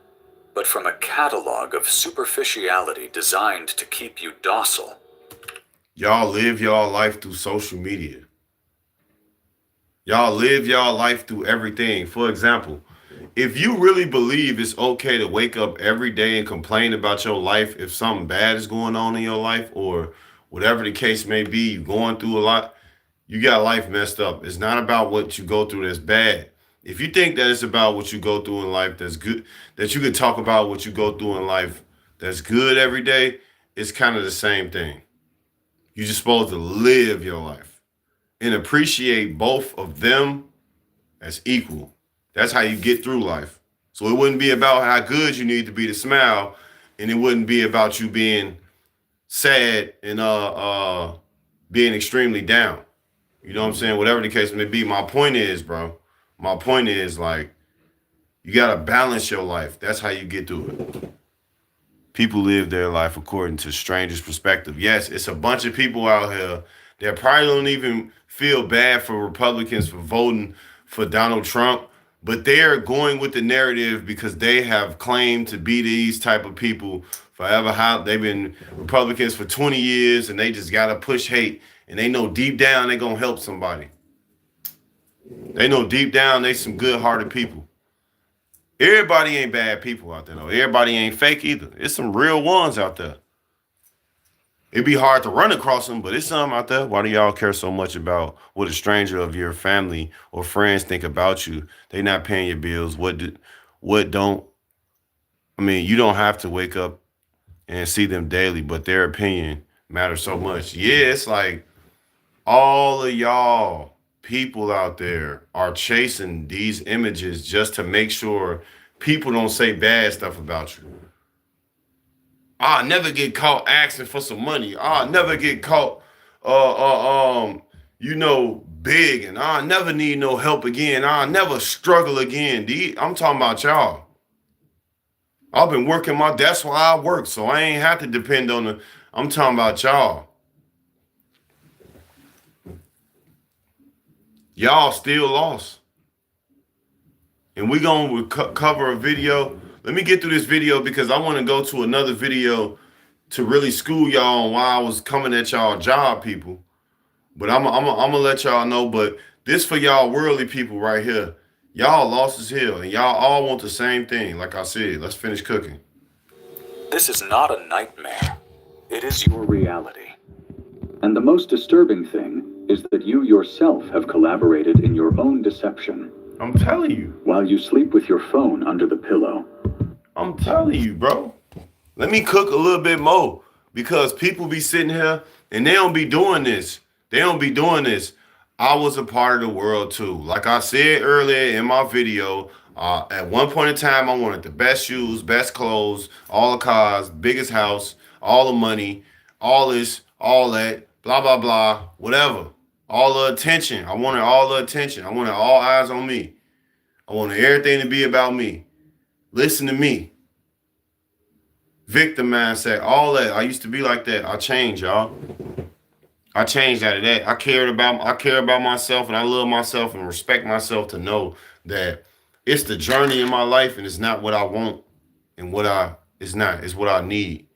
but from a catalog of superficiality designed to keep you docile. Y'all live y'all life through social media. Y'all live y'all life through everything. For example, if you really believe it's okay to wake up every day and complain about your life if something bad is going on in your life or whatever the case may be, you're going through a lot, you got life messed up. It's not about what you go through that's bad. If you think that it's about what you go through in life that's good, that you can talk about what you go through in life that's good every day, it's kind of the same thing. You're just supposed to live your life and appreciate both of them as equal. That's how you get through life. So it wouldn't be about how good you need to be to smile, and it wouldn't be about you being sad and being extremely down. You know what I'm saying? Whatever the case may be. My point is, bro. My point is, like, you gotta balance your life. That's how you get through it. People live their life according to strangers' perspective. Yes, it's a bunch of people out here that probably don't even feel bad for Republicans for voting for Donald Trump. But they're going with the narrative because they have claimed to be these type of people forever. How they've been Republicans for 20 years and they just got to push hate. And they know deep down they're going to help somebody. They know deep down they some good-hearted people. Everybody ain't bad people out there, though. Everybody ain't fake either. There's some real ones out there. It'd be hard to run across them, but it's something out there. Why do y'all care so much about what a stranger of your family or friends think about you? They not paying your bills. What don't? I mean, you don't have to wake up and see them daily, but their opinion matters so much. Yeah, it's like all of y'all people out there are chasing these images just to make sure people don't say bad stuff about you. I'll never get caught asking for some money. I'll never get caught, big, and I'll never need no help again. I'll never struggle again. I'm talking about y'all. I've been working that's why I work, so I ain't have to depend on I'm talking about y'all. Y'all still lost. And we going to cover a video. Let me get through this video because I want to go to another video to really school y'all on why I was coming at y'all job people. But I'm gonna let y'all know. But this for y'all worldly people right here. Y'all lost as hell, and y'all all want the same thing. Like I said, let's finish cooking. This is not a nightmare. It is your reality. And the most disturbing thing is that you yourself have collaborated in your own deception. I'm telling you. While you sleep with your phone under the pillow. I'm telling you, bro. Let me cook a little bit more because people be sitting here and they don't be doing this. They don't be doing this. I was a part of the world too. Like I said earlier in my video, at one point in time, I wanted the best shoes, best clothes, all the cars, biggest house, all the money, all this, all that, blah, blah, blah, whatever. All the attention. I wanted all the attention. I wanted all eyes on me. I wanted everything to be about me. Listen to me. Victim mindset, all that. I used to be like that. I changed, y'all. I changed out of that. I care about myself, and I love myself and respect myself to know that it's the journey in my life and it's not what I want and it's what I need.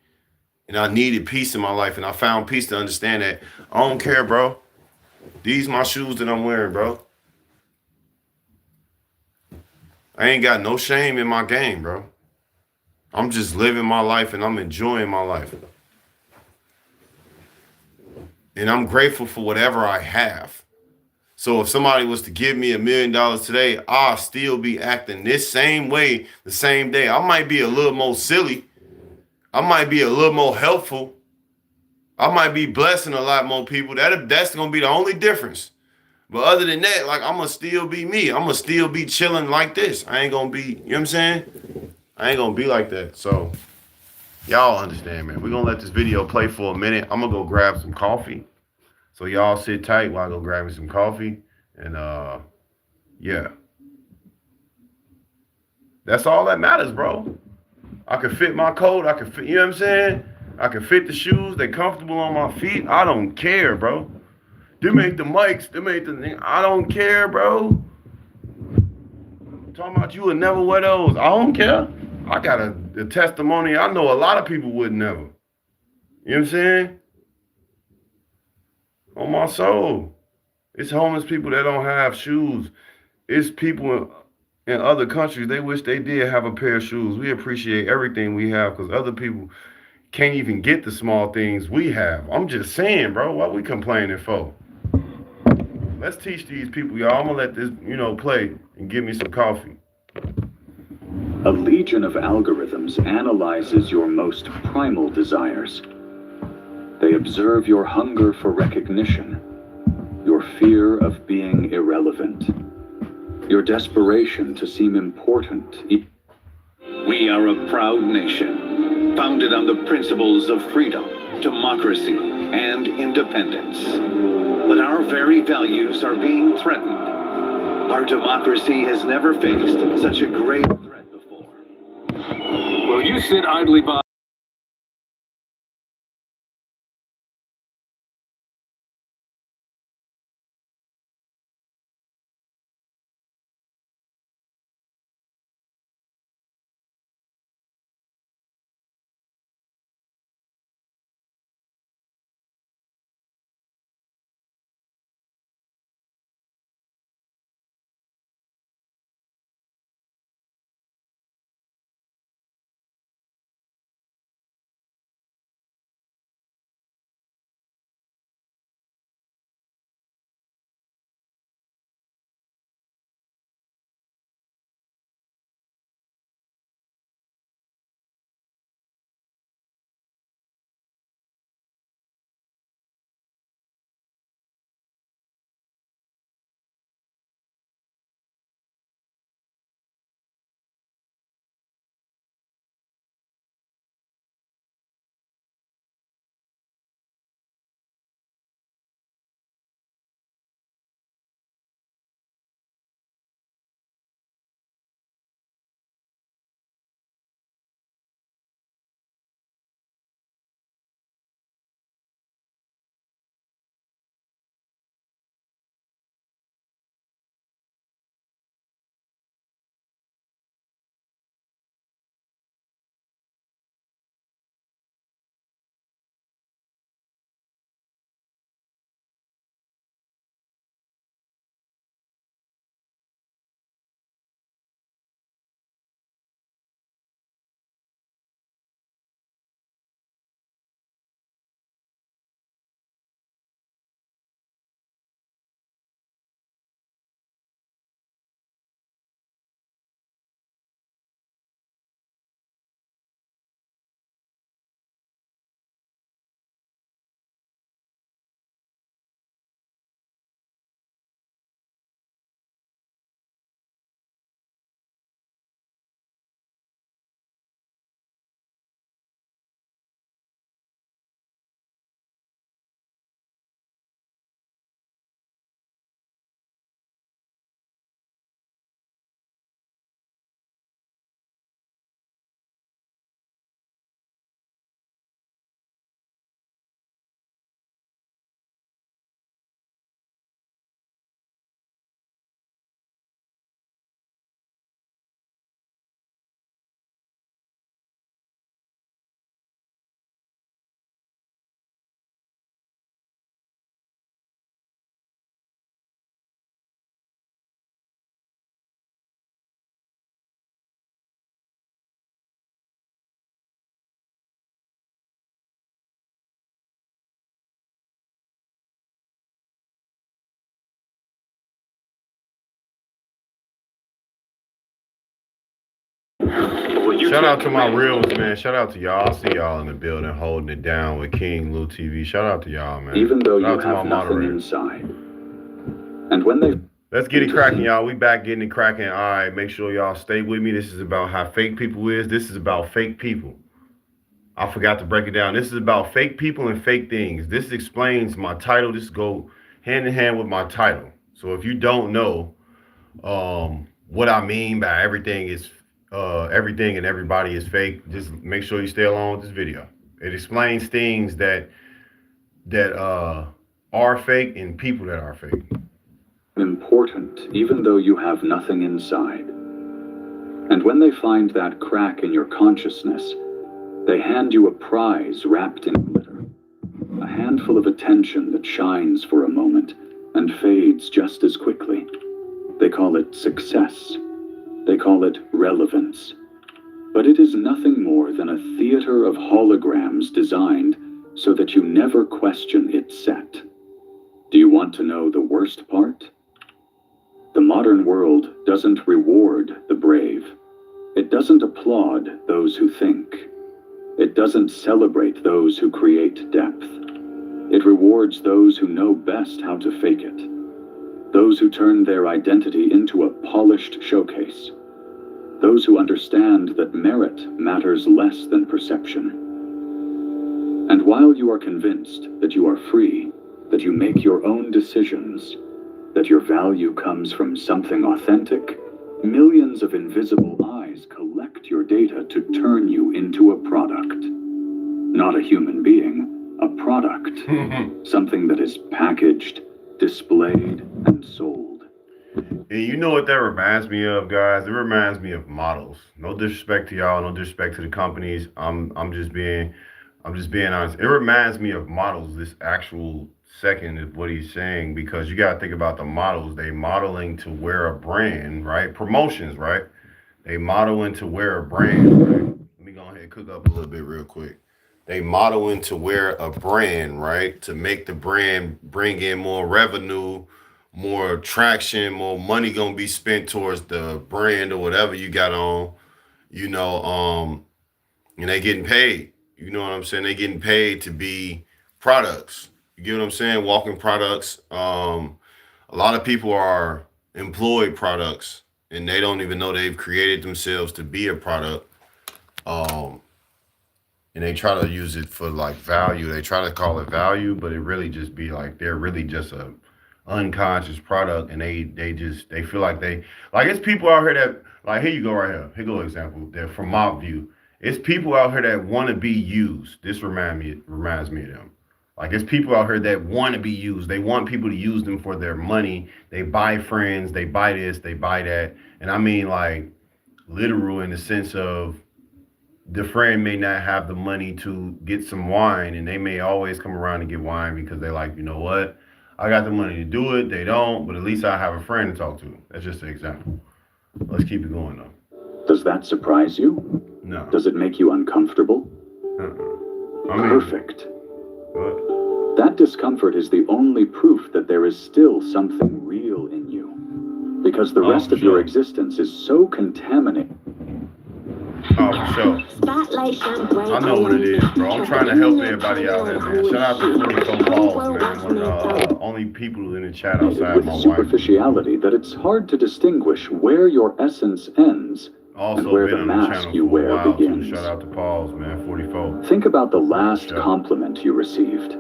And I needed peace in my life, and I found peace to understand that I don't care, bro. These my shoes that I'm wearing, bro. I ain't got no shame in my game, bro. I'm just living my life and I'm enjoying my life. And I'm grateful for whatever I have. So if somebody was to give me $1 million today, I'll still be acting this same way the same day. I might be a little more silly. I might be a little more helpful. I might be blessing a lot more people. That's going to be the only difference. But other than that, like, I'm going to still be me. I'm going to still be chilling like this. I ain't going to be, you know what I'm saying? I ain't going to be like that. So y'all understand, man. We're going to let this video play for a minute. I'm going to go grab some coffee. So y'all sit tight while I go grab me some coffee. And yeah. That's all that matters, bro. I can fit my coat. I can fit, you know what I'm saying? I can fit the shoes. They're comfortable on my feet. I don't care, bro. They make the mics. They make the thing. I don't care, bro. I'm talking about you would never wear those. I don't care. I got a testimony. I know a lot of people would never. You know what I'm saying? On my soul. It's homeless people that don't have shoes. It's people in other countries, they wish they did have a pair of shoes. We appreciate everything we have because other people can't even get the small things we have. I'm just saying, bro, what we complaining for? Let's teach these people, y'all. I'm going to let this, play and give me some coffee. A legion of algorithms analyzes your most primal desires. They observe your hunger for recognition, your fear of being irrelevant, your desperation to seem important. We are a proud nation, founded on the principles of freedom, democracy, and independence. But our very values are being threatened. Our democracy has never faced such a great threat before. Will you sit idly by? Well, you Shout out can't to my win. reals, man. Shout out to y'all. I see y'all in the building holding it down with King Lou TV. Shout out to y'all, man. Even though Shout you out to my have nothing moderators. inside. And when they Let's get it cracking, y'all. We back getting it cracking. All right, make sure y'all stay with me. This is about how fake people is. This is about fake people. I forgot to break it down. This is about fake people and fake things. This explains my title. This go hand in hand with my title. So if you don't know what I mean by everything and everybody is fake, just make sure you stay along with this video. It explains things that are fake and people that are fake. important, even though you have nothing inside. And when they find that crack in your consciousness, they hand you a prize wrapped in glitter, a handful of attention that shines for a moment and fades just as quickly. They call it success. They call it relevance. But it is nothing more than a theater of holograms designed so that you never question its set. Do you want to know the worst part? The modern world doesn't reward the brave. It doesn't applaud those who think. It doesn't celebrate those who create depth. It rewards those who know best how to fake it. Those who turn their identity into a polished showcase. Those who understand that merit matters less than perception. And while you are convinced that you are free, that you make your own decisions, that your value comes from something authentic, millions of invisible eyes collect your data to turn you into a product. Not a human being, a product. Something that is packaged, displayed, and sold. And you know what that reminds me of, guys? It reminds me of models. No disrespect to y'all, no disrespect to the companies. I'm just being honest. It reminds me of models, this actual second is what he's saying, because you gotta think about the models. They modeling to wear a brand, right? Promotions, right? They modeling to wear a brand, right? Let me go ahead and cook up a little bit real quick. They modeling to wear a brand, right? To make the brand bring in more revenue, more traction, more money gonna be spent towards the brand or whatever you got on, you know, and they getting paid. You know what I'm saying? They getting paid to be products. You get what I'm saying? Walking products. A lot of people are employed products and they don't even know they've created themselves to be a product. And they try to use it for like value. They try to call it value, but it really just be like they're really just a unconscious product, and they feel like it's people out here that like, here you go right here. Here go an example that from my view. It's people out here that want to be used. This reminds me of them. Like it's people out here that want to be used. They want people to use them for their money. They buy friends, they buy this, they buy that. And I mean like literal in the sense of the friend may not have the money to get some wine, and they may always come around and get wine because they like, you know what? I got the money to do it. They don't, but at least I have a friend to talk to. That's just an example. Let's keep it going though. Does that surprise you? No. Does it make you uncomfortable? Perfect. What? That discomfort is the only proof that there is still something real in you. Because the rest of your existence is so contaminated. Oh, for sure. I know what it is, bro. I'm trying to help everybody out here, man. Shout out to 44 Balls, man. One of the only people in the chat outside With my wife. superficiality that it's hard to distinguish where your essence ends and Also where been the on the mask channel you for a wear while, too. begins. Shout out to Pauls, man. 44. Think about the last Sure. compliment you received.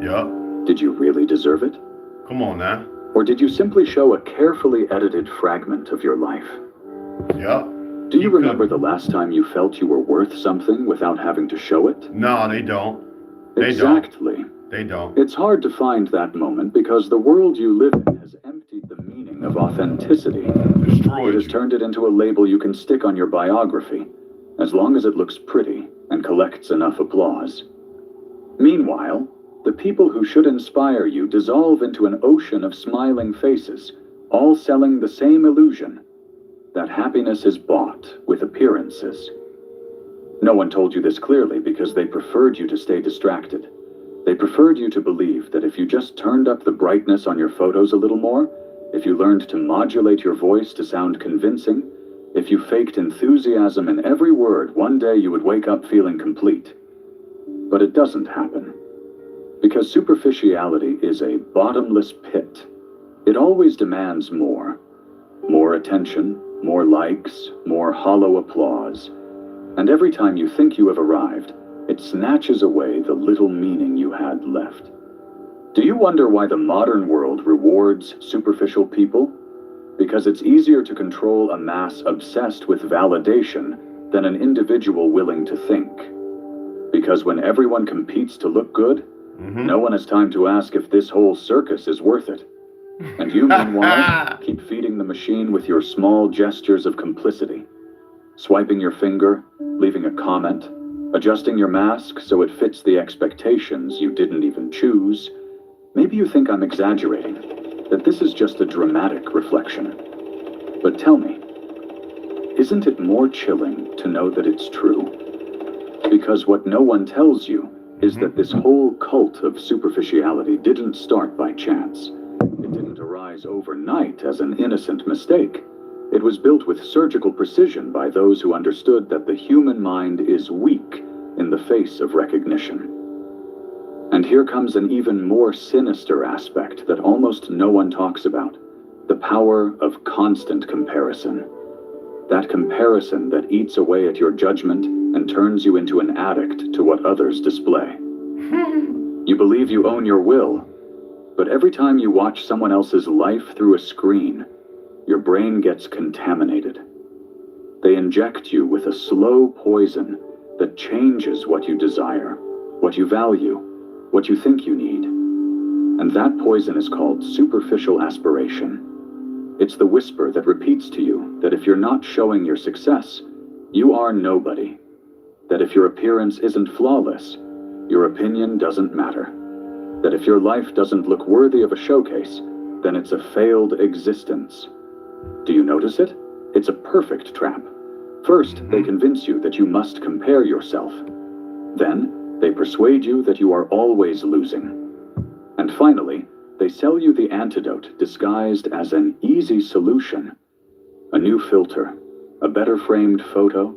Yup. Did you really deserve it? Come on now. Or did you simply show a carefully edited fragment of your life? Yup. Do you remember the last time you felt you were worth something without having to show it? No, they don't. They Exactly. They don't. It's hard to find that moment because the world you live in has emptied the meaning of authenticity. Destroyed It has you. turned it into a label you can stick on your biography, as long as it looks pretty and collects enough applause. Meanwhile, the people who should inspire you dissolve into an ocean of smiling faces, all selling the same illusion, that happiness is bought with appearances. No one told you this clearly because they preferred you to stay distracted. They preferred you to believe that if you just turned up the brightness on your photos a little more, if you learned to modulate your voice to sound convincing, If you faked enthusiasm in every word, one day you would wake up feeling complete. But it doesn't happen. Because superficiality is a bottomless pit. It always demands more. More attention, more likes, more hollow applause. And every time you think you have arrived, it snatches away the little meaning you had left. Do you wonder why the modern world rewards superficial people? Because it's easier to control a mass obsessed with validation than an individual willing to think. Because when everyone competes to look good, no one has time to ask if this whole circus is worth it. And you, meanwhile, keep feeding the machine with your small gestures of complicity. Swiping your finger, leaving a comment, adjusting your mask so it fits the expectations you didn't even choose. Maybe you think I'm exaggerating, that this is just a dramatic reflection. But tell me, isn't it more chilling to know that it's true? Because what no one tells you is that this whole cult of superficiality didn't start by chance. It didn't arise overnight as an innocent mistake. It was built with surgical precision by those who understood that the human mind is weak in the face of recognition. And here comes an even more sinister aspect that almost no one talks about: the power of constant comparison. That comparison that eats away at your judgment and turns you into an addict to what others display. You believe you own your will, but every time you watch someone else's life through a screen, your brain gets contaminated. They inject you with a slow poison that changes what you desire, what you value, what you think you need. And that poison is called superficial aspiration. It's the whisper that repeats to you that if you're not showing your success, you are nobody. That if your appearance isn't flawless, your opinion doesn't matter. That if your life doesn't look worthy of a showcase, then it's a failed existence. Do you notice it? It's a perfect trap. First, they convince you that you must compare yourself. Then, they persuade you that you are always losing. And finally, they sell you the antidote disguised as an easy solution. A new filter, a better framed photo,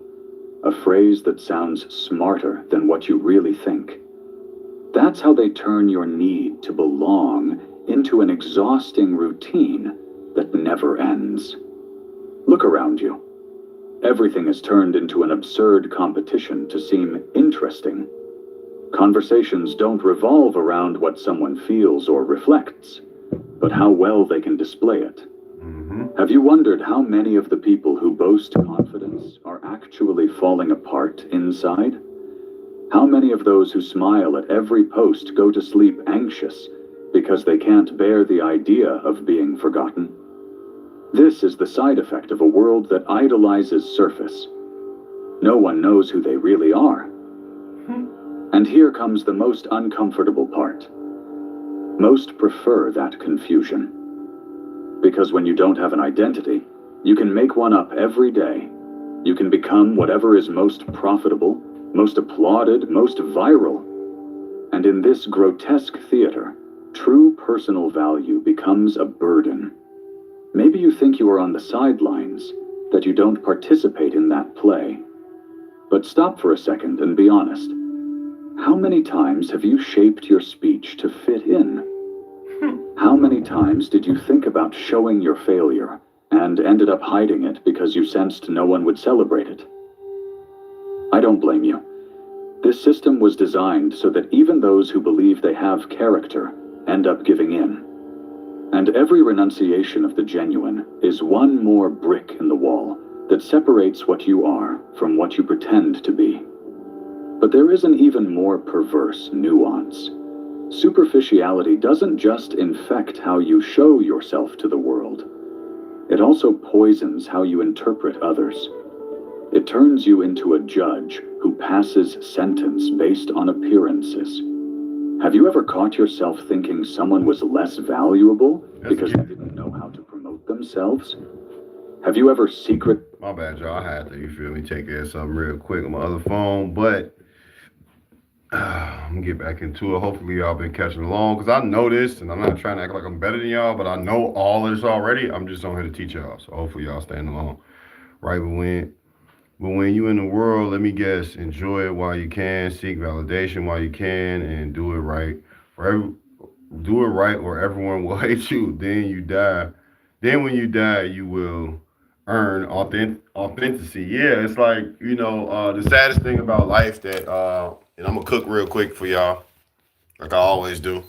a phrase that sounds smarter than what you really think. That's how they turn your need to belong into an exhausting routine that never ends. Look around you. Everything is turned into an absurd competition to seem interesting. Conversations don't revolve around what someone feels or reflects, but how well they can display it. Have you wondered how many of the people who boast confidence are actually falling apart inside? How many of those who smile at every post go to sleep anxious because they can't bear the idea of being forgotten? This is the side effect of a world that idolizes surface. No one knows who they really are. And here comes the most uncomfortable part. Most prefer that confusion. Because when you don't have an identity, you can make one up every day. You can become whatever is most profitable, most applauded, most viral. And in this grotesque theater, true personal value becomes a burden. Maybe you think you are on the sidelines, that you don't participate in that play. But stop for a second and be honest. How many times have you shaped your speech to fit in? How many times did you think about showing your failure and ended up hiding it because you sensed no one would celebrate it? I don't blame you. This system was designed so that even those who believe they have character end up giving in. And every renunciation of the genuine is one more brick in the wall that separates what you are from what you pretend to be. But there is an even more perverse nuance. Superficiality doesn't just infect how you show yourself to the world. It also poisons how you interpret others. It turns you into a judge who passes sentence based on appearances. Have you ever caught yourself thinking someone was less valuable because they didn't know how to promote themselves? Have you ever My bad, y'all. I had to, you feel me, take care of something real quick on my other phone, but I'm gonna get back into it. Hopefully y'all been catching along, because I know this, and I'm not trying to act like I'm better than y'all, but I know all of this already. I'm just on here to teach y'all, so hopefully y'all staying along. right? But when you in the world, let me guess, enjoy it while you can, seek validation while you can, and do it right. Do it right, or everyone will hate you. Then you die. Then when you die, you will earn authenticity. Yeah, it's like the saddest thing about life that, and I'm gonna cook real quick for y'all, like I always do.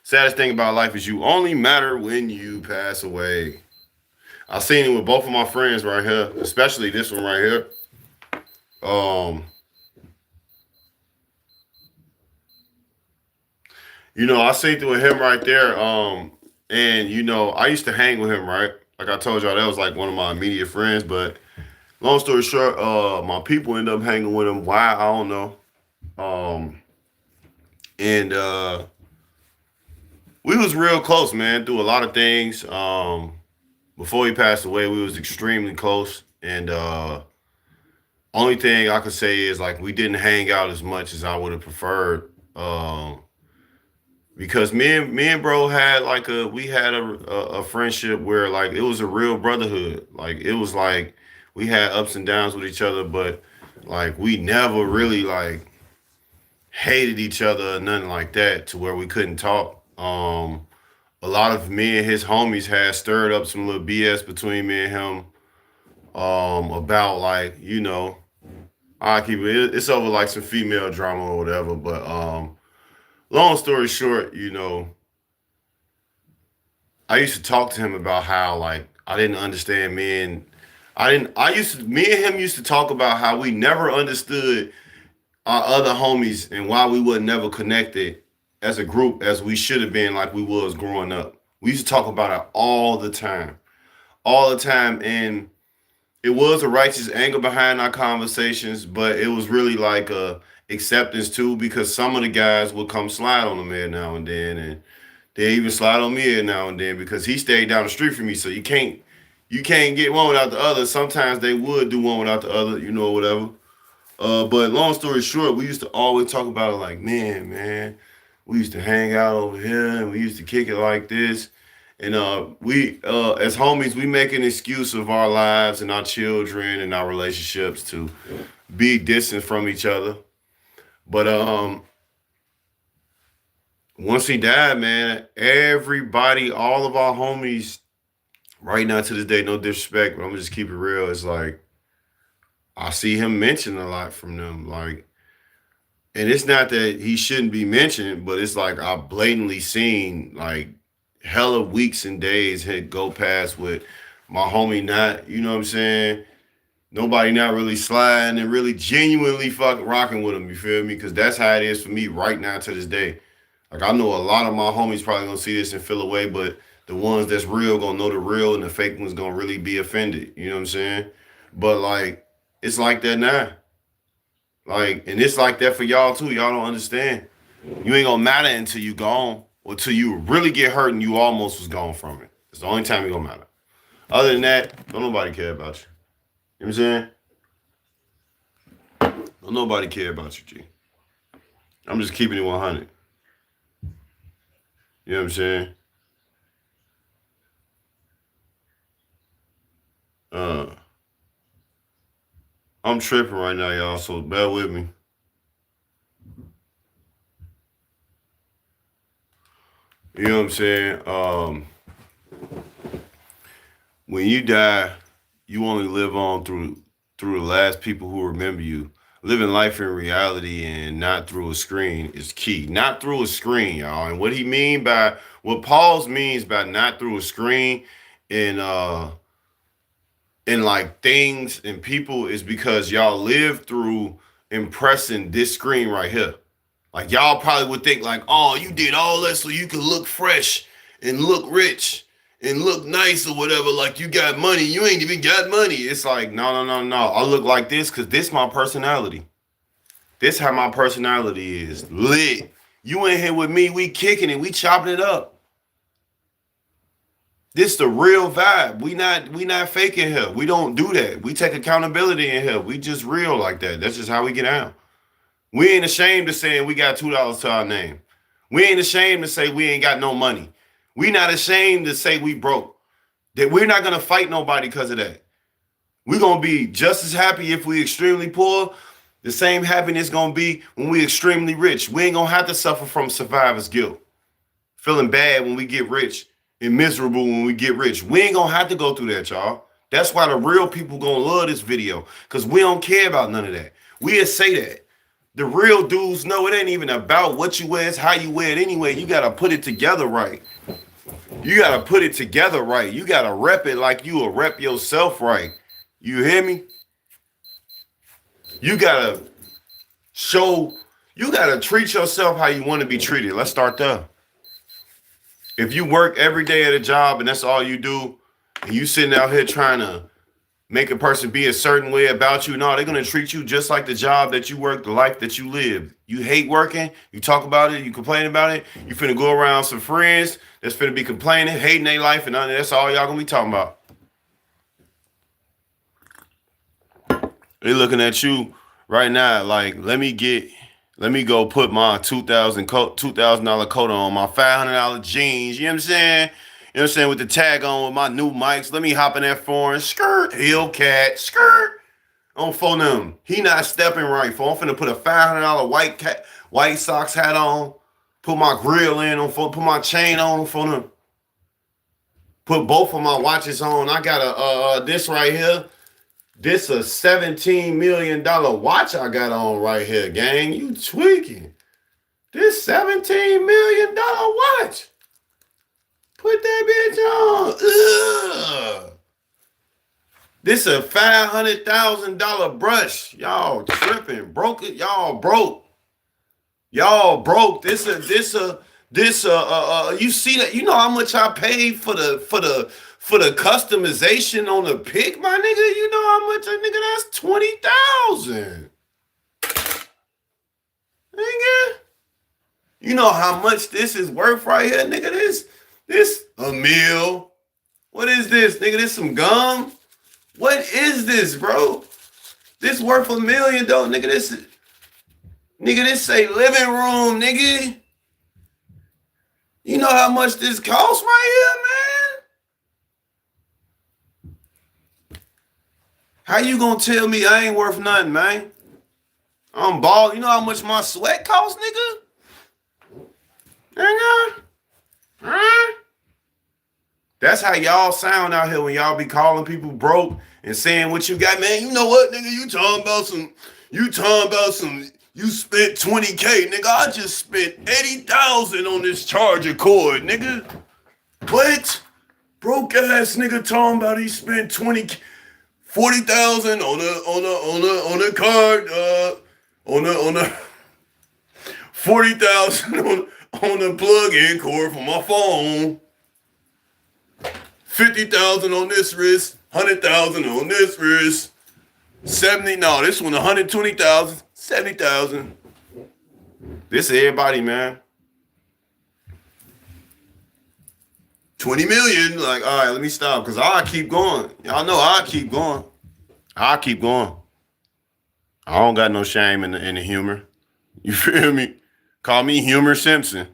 Saddest thing about life is you only matter when you pass away. I seen it with both of my friends right here, especially this one right here. Um, I seen through him right there. And I used to hang with him, right? Like I told y'all, that was like one of my immediate friends. But long story short, my people end up hanging with him. Why? I don't know. Um, and we was real close, man. Through a lot of things. Before he passed away, we was extremely close. And only thing I could say is like we didn't hang out as much as I would have preferred. Because me and bro had like we had a friendship where like it was a real brotherhood. Like it was like we had ups and downs with each other, but like we never really like hated each other or nothing like that to where we couldn't talk. A lot of me and his homies had stirred up some little BS between me and him, about like I keep it's over like some female drama or whatever. But long story short, I used to talk to him about how like I didn't understand men. Me and him used to talk about how we never understood our other homies and why we were never connected as a group as we should have been like we was growing up. We used to talk about it all the time. All the time. And it was a righteous anger behind our conversations, but it was really like a acceptance too, because some of the guys would come slide on him every now and then, and they even slide on me every now and then because he stayed down the street from me. So you can't get one without the other. Sometimes they would do one without the other, whatever. But long story short, we used to always talk about it like, man, we used to hang out over here and we used to kick it like this. And we as homies, we make an excuse of our lives and our children and our relationships to be distant from each other. But once he died, man, everybody, all of our homies, right now to this day, no disrespect, but I'm gonna just keep it real. It's like I see him mentioned a lot from them, like, and it's not that he shouldn't be mentioned, but it's like I blatantly seen like hella weeks and days had go past with my homie not, you know what I'm saying? Nobody not really sliding and really genuinely fucking rocking with him, you feel me? Because that's how it is for me right now to this day. Like I know a lot of my homies probably gonna see this and feel away, but the ones that's real gonna know the real and the fake ones gonna really be offended. You know what I'm saying? But like it's like that now. Like, and it's like that for y'all too. Y'all don't understand. You ain't gonna matter until you gone, or until you really get hurt and you almost was gone from it. It's the only time it gonna matter. Other than that, don't nobody care about you. You know what I'm saying? Don't nobody care about you, G. I'm just keeping it 100. You know what I'm saying? Uh, I'm tripping right now, y'all, so bear with me. You know what I'm saying? When you die, you only live on through the last people who remember you. Living life in reality and not through a screen is key. Not through a screen, y'all. And what Paul's means by not through a screen and like things and people is because y'all live through impressing this screen right here. Like y'all probably would think like, oh, you did all that so you could look fresh and look rich and look nice or whatever. Like you got money, you ain't even got money. It's like, no. I look like this because this my personality. This how my personality is lit. You in here with me, we kicking it, we chopping it up. This the real vibe. We not faking here. We don't do that. We take accountability in here. We just real like that. That's just how we get out. We ain't ashamed of saying we got $2 to our name. We ain't ashamed to say we ain't got no money. We not ashamed to say we broke. That we're not gonna fight nobody because of that. We're going to be just as happy if we extremely poor. The same happiness going to be when we extremely rich. We ain't going to have to suffer from survivor's guilt. Feeling bad when we get rich and miserable when we get rich. We ain't going to have to go through that, y'all. That's why the real people going to love this video, because we don't care about none of that. We'll say that. The real dudes know it ain't even about what you wear. It's how you wear it anyway. You got to put it together right. You got to put it together right. You got to rep it like you will rep yourself right. You hear me? You got to treat yourself how you want to be treated. Let's start there. If you work every day at a job and that's all you do, and you sitting out here trying to make a person be a certain way about you, no, they're going to treat you just like the job that you work, the life that you live. You hate working, you talk about it, you complain about it, you finna go around some friends that's finna be complaining, hating their life, and that's all y'all gonna be talking about. They looking at you right now like, let me go put my $2,000 coat on, my $500 jeans, you know what I'm saying? You know what I'm saying? With the tag on with my new mics. Let me hop in that foreign skirt, Hellcat, skirt. On phone them. He not stepping right. For I'm finna put a $500 white socks hat on, put my grill in on phone, put my chain on phone them. Put both of my watches on. I got a this right here. This a $17 million watch I got on right here, gang. You tweaking. This $17 million watch. Put that bitch on. Ugh. This a $500,000 brush. Y'all tripping. Broke it. Y'all broke. Y'all broke. You see that? You know how much I paid for the customization on the pic, my nigga? You know how much that's $20,000. Nigga. You know how much this is worth right here, nigga? This a meal. What is this, nigga? This some gum? What is this, bro? This worth $1 million, though, nigga. This say living room, nigga. You know how much this costs right here, man? How you gonna tell me I ain't worth nothing, man? I'm bald. You know how much my sweat costs, nigga? Nigga? Huh? That's how y'all sound out here when y'all be calling people broke and saying what you got, man. You know what, nigga? You talking about you spent 20K, nigga. I just spent 80,000 on this charger cord, nigga. What? Broke ass nigga talking about he spent 40,000 on a card, on a 40,000 on the plug-in cord for my phone. 50,000 on this wrist, 100,000 on this wrist, 70. No, this one 120,000, 70,000. This everybody, man. 20 million. Like, all right, let me stop because I keep going. Y'all know I keep going. I keep going. I don't got no shame in the humor. You feel me? Call me Humor Simpson.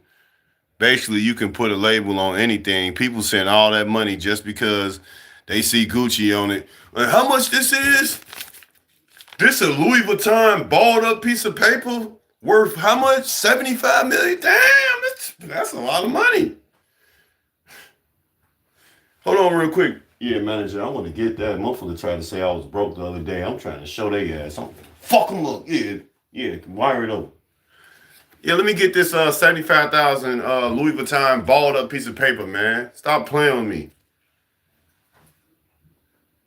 Basically, you can put a label on anything. People send all that money just because they see Gucci on it. Like, how much this is? This a Louis Vuitton balled up piece of paper worth how much? 75 million? Damn, that's a lot of money. Hold on real quick. Yeah, manager, I want to get that. Motherfucker tried to say I was broke the other day. I'm trying to show they ass. Fuck them up. Yeah, wire it over. Yeah, let me get this 75,000 Louis Vuitton balled up piece of paper, man. Stop playing with me.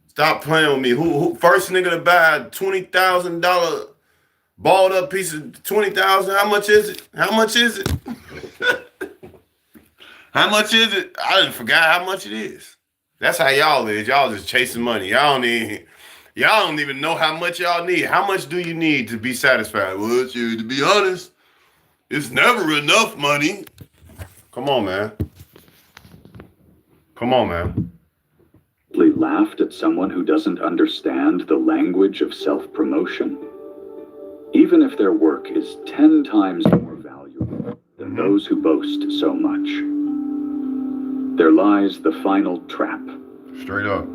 Stop playing with me. Who first nigga to buy a $20,000 balled up piece of 20,000? How much is it? How much is it? How much is it? I done forgot how much it is. That's how y'all is. Y'all just chasing money. Y'all don't even know how much y'all need. How much do you need to be satisfied? Well, to be honest, it's never enough money. Come on, man. Come on, man. Laughed at someone who doesn't understand the language of self-promotion. Even if their work is 10 times more valuable than those who boast so much. There lies the final trap. Straight up.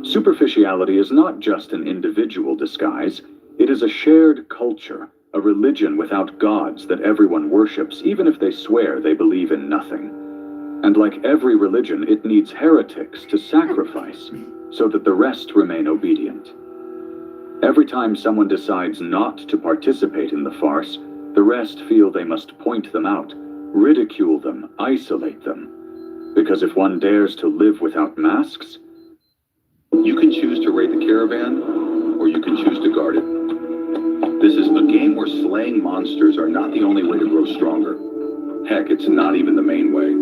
Superficiality is not just an individual disguise, it is a shared culture, a religion without gods that everyone worships, even if they swear they believe in nothing. And like every religion, it needs heretics to sacrifice so that the rest remain obedient. Every time someone decides not to participate in the farce, the rest feel they must point them out, ridicule them, isolate them. Because if one dares to live without masks, you can choose to raid the caravan, or you can choose to guard it. This is a game where slaying monsters are not the only way to grow stronger. Heck, it's not even the main way.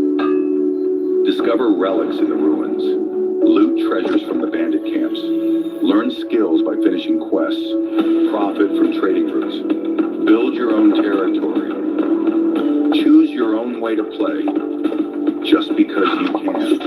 Discover relics in the ruins. Loot treasures from the bandit camps. Learn skills by finishing quests. Profit from trading routes. Build your own territory. Choose your own way to play. Just because you can.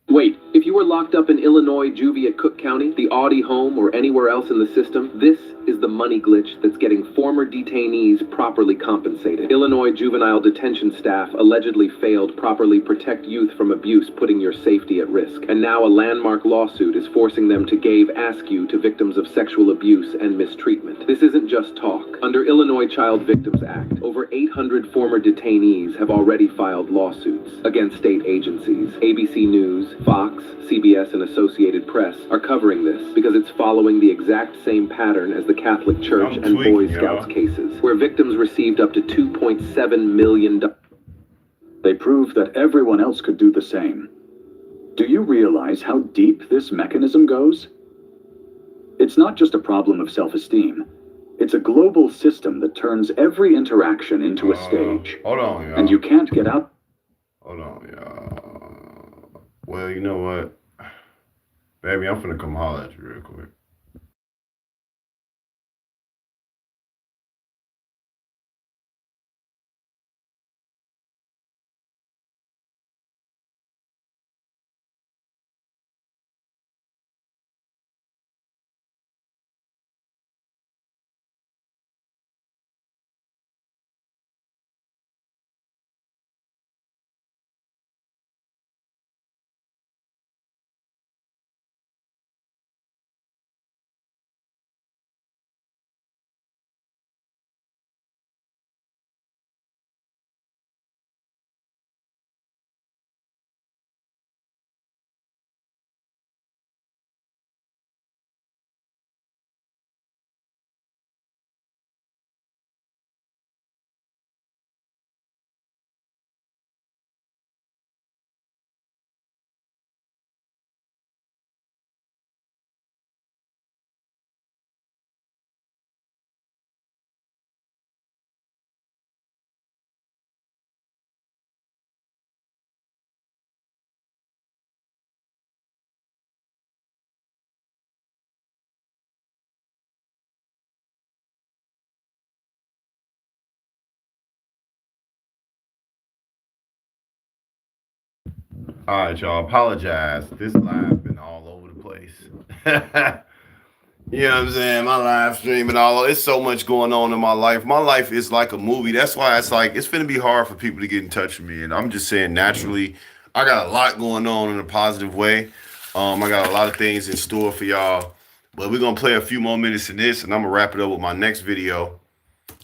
Wait, if you were locked up in Illinois juvie at Cook County, the Audi home, or anywhere else in the system, this is the money glitch that's getting former detainees properly compensated. Illinois juvenile detention staff allegedly failed properly protect youth from abuse, putting your safety at risk. And now a landmark lawsuit is forcing them to give askew to victims of sexual abuse and mistreatment. This isn't just talk. Under Illinois Child Victims Act, over 800 former detainees have already filed lawsuits against state agencies. ABC News, Fox, CBS, and Associated Press are covering this because it's following the exact same pattern as the Catholic Church and Boy Scouts cases, where victims received up to $2.7 million. They proved that everyone else could do the same. Do you realize how deep this mechanism goes? It's not just a problem of self-esteem. It's a global system that turns every interaction into a stage. Hold on, y'all. And you can't get out. Hold on, y'all. Well, you know what? Baby, I'm finna come holler at you real quick. All right, y'all. Apologize. This live been all over the place. You know what I'm saying? My live stream and all. It's so much going on in my life. My life is like a movie. That's why it's like it's gonna be hard for people to get in touch with me. And I'm just saying, naturally, I got a lot going on in a positive way. I got a lot of things in store for y'all. But we're gonna play a few more minutes of this, and I'm gonna wrap it up with my next video.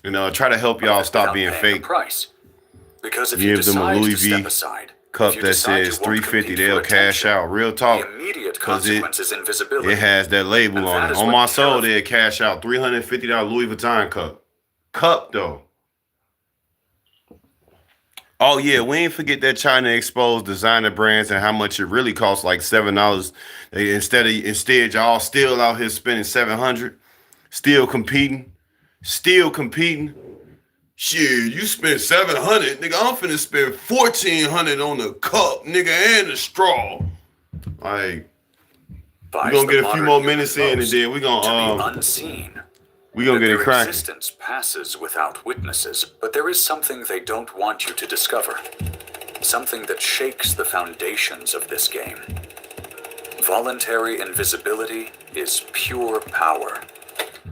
And try to help y'all stop being fake. Price. Because if Give you them a decide Louis to V step aside, cup if you that decide you says won't 350, compete they'll for cash attention, out. Real talk. the immediate Because consequence is invisibility. it has that label And on that it. is On what my soul, terrifies- they'll cash out $350 Louis Vuitton cup. Cup, though. Oh, yeah, we ain't forget that China exposed designer brands and how much it really costs, like $7. Instead, y'all still out here spending $700. Still competing. Shit, you spent $700, nigga. I'm finna spend $1,400 on the cup, nigga, and the straw. Like, we're gonna get a few more minutes in, and then we're gonna unseen. we gonna get it Their cracking. existence passes without witnesses, but there is something they don't want you to discover. Something that shakes the foundations of this game. Voluntary invisibility is pure power.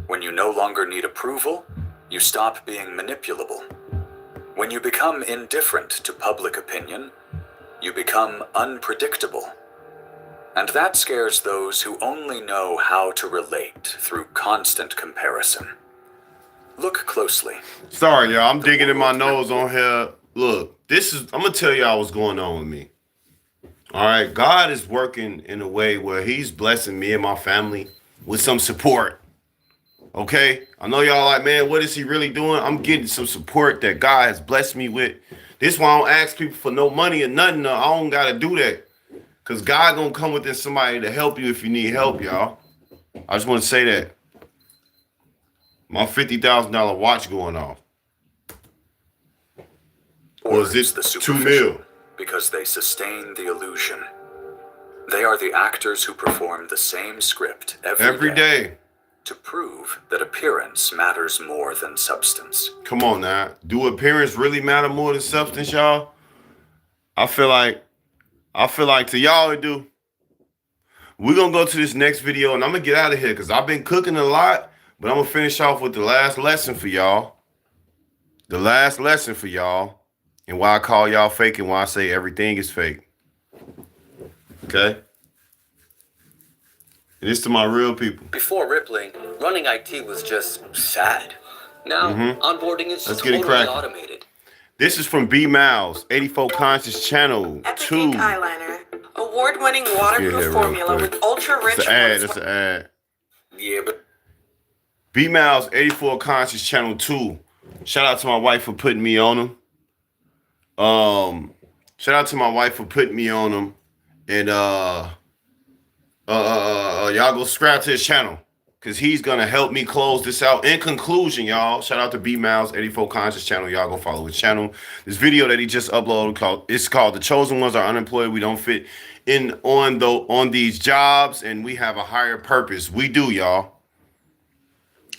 When you no longer need approval, you stop being manipulable. When you become indifferent to public opinion, you become unpredictable. And that scares those who only know how to relate through constant comparison. Look closely. Sorry, y'all. I'm digging in my nose on here. Look, I'm going to tell y'all what's going on with me. All right. God is working in a way where he's blessing me and my family with some support. Okay. I know y'all like, man, what is he really doing? I'm getting some support that God has blessed me with. This is why I don't ask people for no money or nothing. I don't got to do that. Because God going to come within somebody to help you if you need help, y'all. I just want to say that. My $50,000 watch going off. Or is this the 2 mil? Because they sustain the illusion. They are the actors who perform the same script every day to prove that appearance matters more than substance. Come on now. Do appearance really matter more than substance, y'all? I feel like to y'all it do. We're going to go to this next video and I'm going to get out of here because I've been cooking a lot, but I'm going to finish off with the last lesson for y'all. The last lesson for y'all and why I call y'all fake and why I say everything is fake. Okay? And it's to my real people. Before Rippling, running IT was just sad. Now, onboarding is totally automated. This is from B Miles, 84 Conscious Channel Epic 2. Ink Eyeliner. Award-winning waterproof formula with ultra-rich... It's an ad. Yeah, but... B Miles, 84 Conscious Channel 2. Shout out to my wife for putting me on them. Shout out to my wife for putting me on them. And y'all go subscribe to his channel because he's gonna help me close this out. In conclusion, y'all, shout out to B Miles 84 Conscious Channel. Y'all go follow his channel. This video that he just uploaded it's called "The Chosen Ones Are Unemployed. We Don't Fit in on these jobs, and we have a higher purpose." We do, y'all.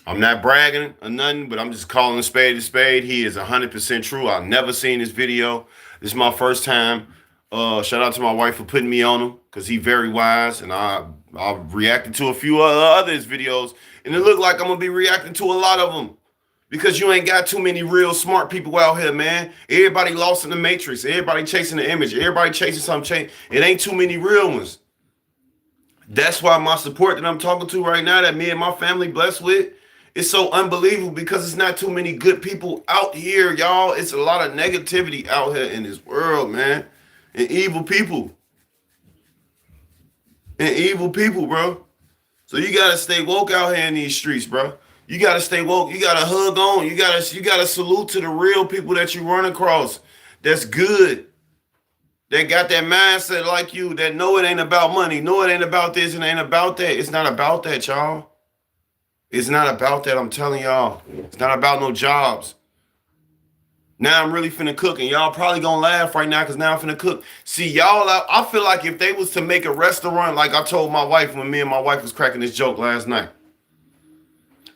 I'm not bragging or nothing, but I'm just calling a spade a spade. He is 100% true. I've never seen this video. This is my first time. Shout out to my wife for putting me on him because he's very wise, and I reacted to a few other videos, and it looked like I'm gonna be reacting to a lot of them because you ain't got too many real smart people out here, man. Everybody lost in the matrix. Everybody chasing the image. Everybody chasing some change. It ain't too many real ones. That's why my support that I'm talking to right now, that me and my family blessed with, is so unbelievable because it's not too many good people out here, y'all. It's a lot of negativity out here in this world, man. And evil people. Bro. So you gotta stay woke out here in these streets, bro. You gotta stay woke. You gotta hug on. You gotta salute to the real people that you run across. That's good. That got that mindset like you, that know it ain't about money. No, it ain't about this and ain't about that. It's not about that, y'all. It's not about that, I'm telling y'all. It's not about no jobs. Now I'm really finna cook, and y'all probably gonna laugh right now because now I'm finna cook. See, y'all, I feel like if they was to make a restaurant, like I told my wife when me and my wife was cracking this joke last night.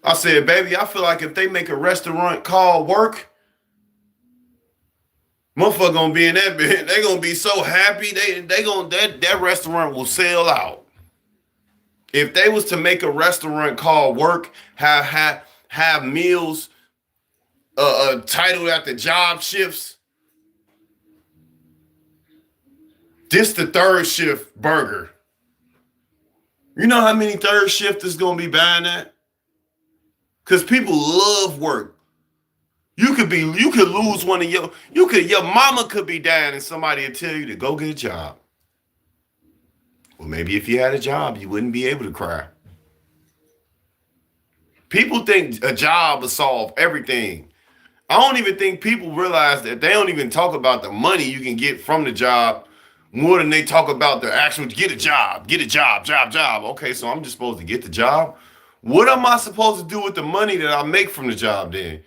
I said, baby, I feel like if they make a restaurant called Work, motherfucker gonna be in that bed. They gonna be so happy. That restaurant will sell out. If they was to make a restaurant called Work, have meals titled after job shifts. This the third shift burger. You know how many third shifters gonna be buying that? Because people love work. You could lose one of your mama could be dying and somebody will tell you to go get a job. Well, maybe if you had a job, you wouldn't be able to cry. People think a job will solve everything. I don't even think people realize that they don't even talk about the money you can get from the job more than they talk about the actual get a job. Okay, so I'm just supposed to get the job. What am I supposed to do with the money that I make from the job then?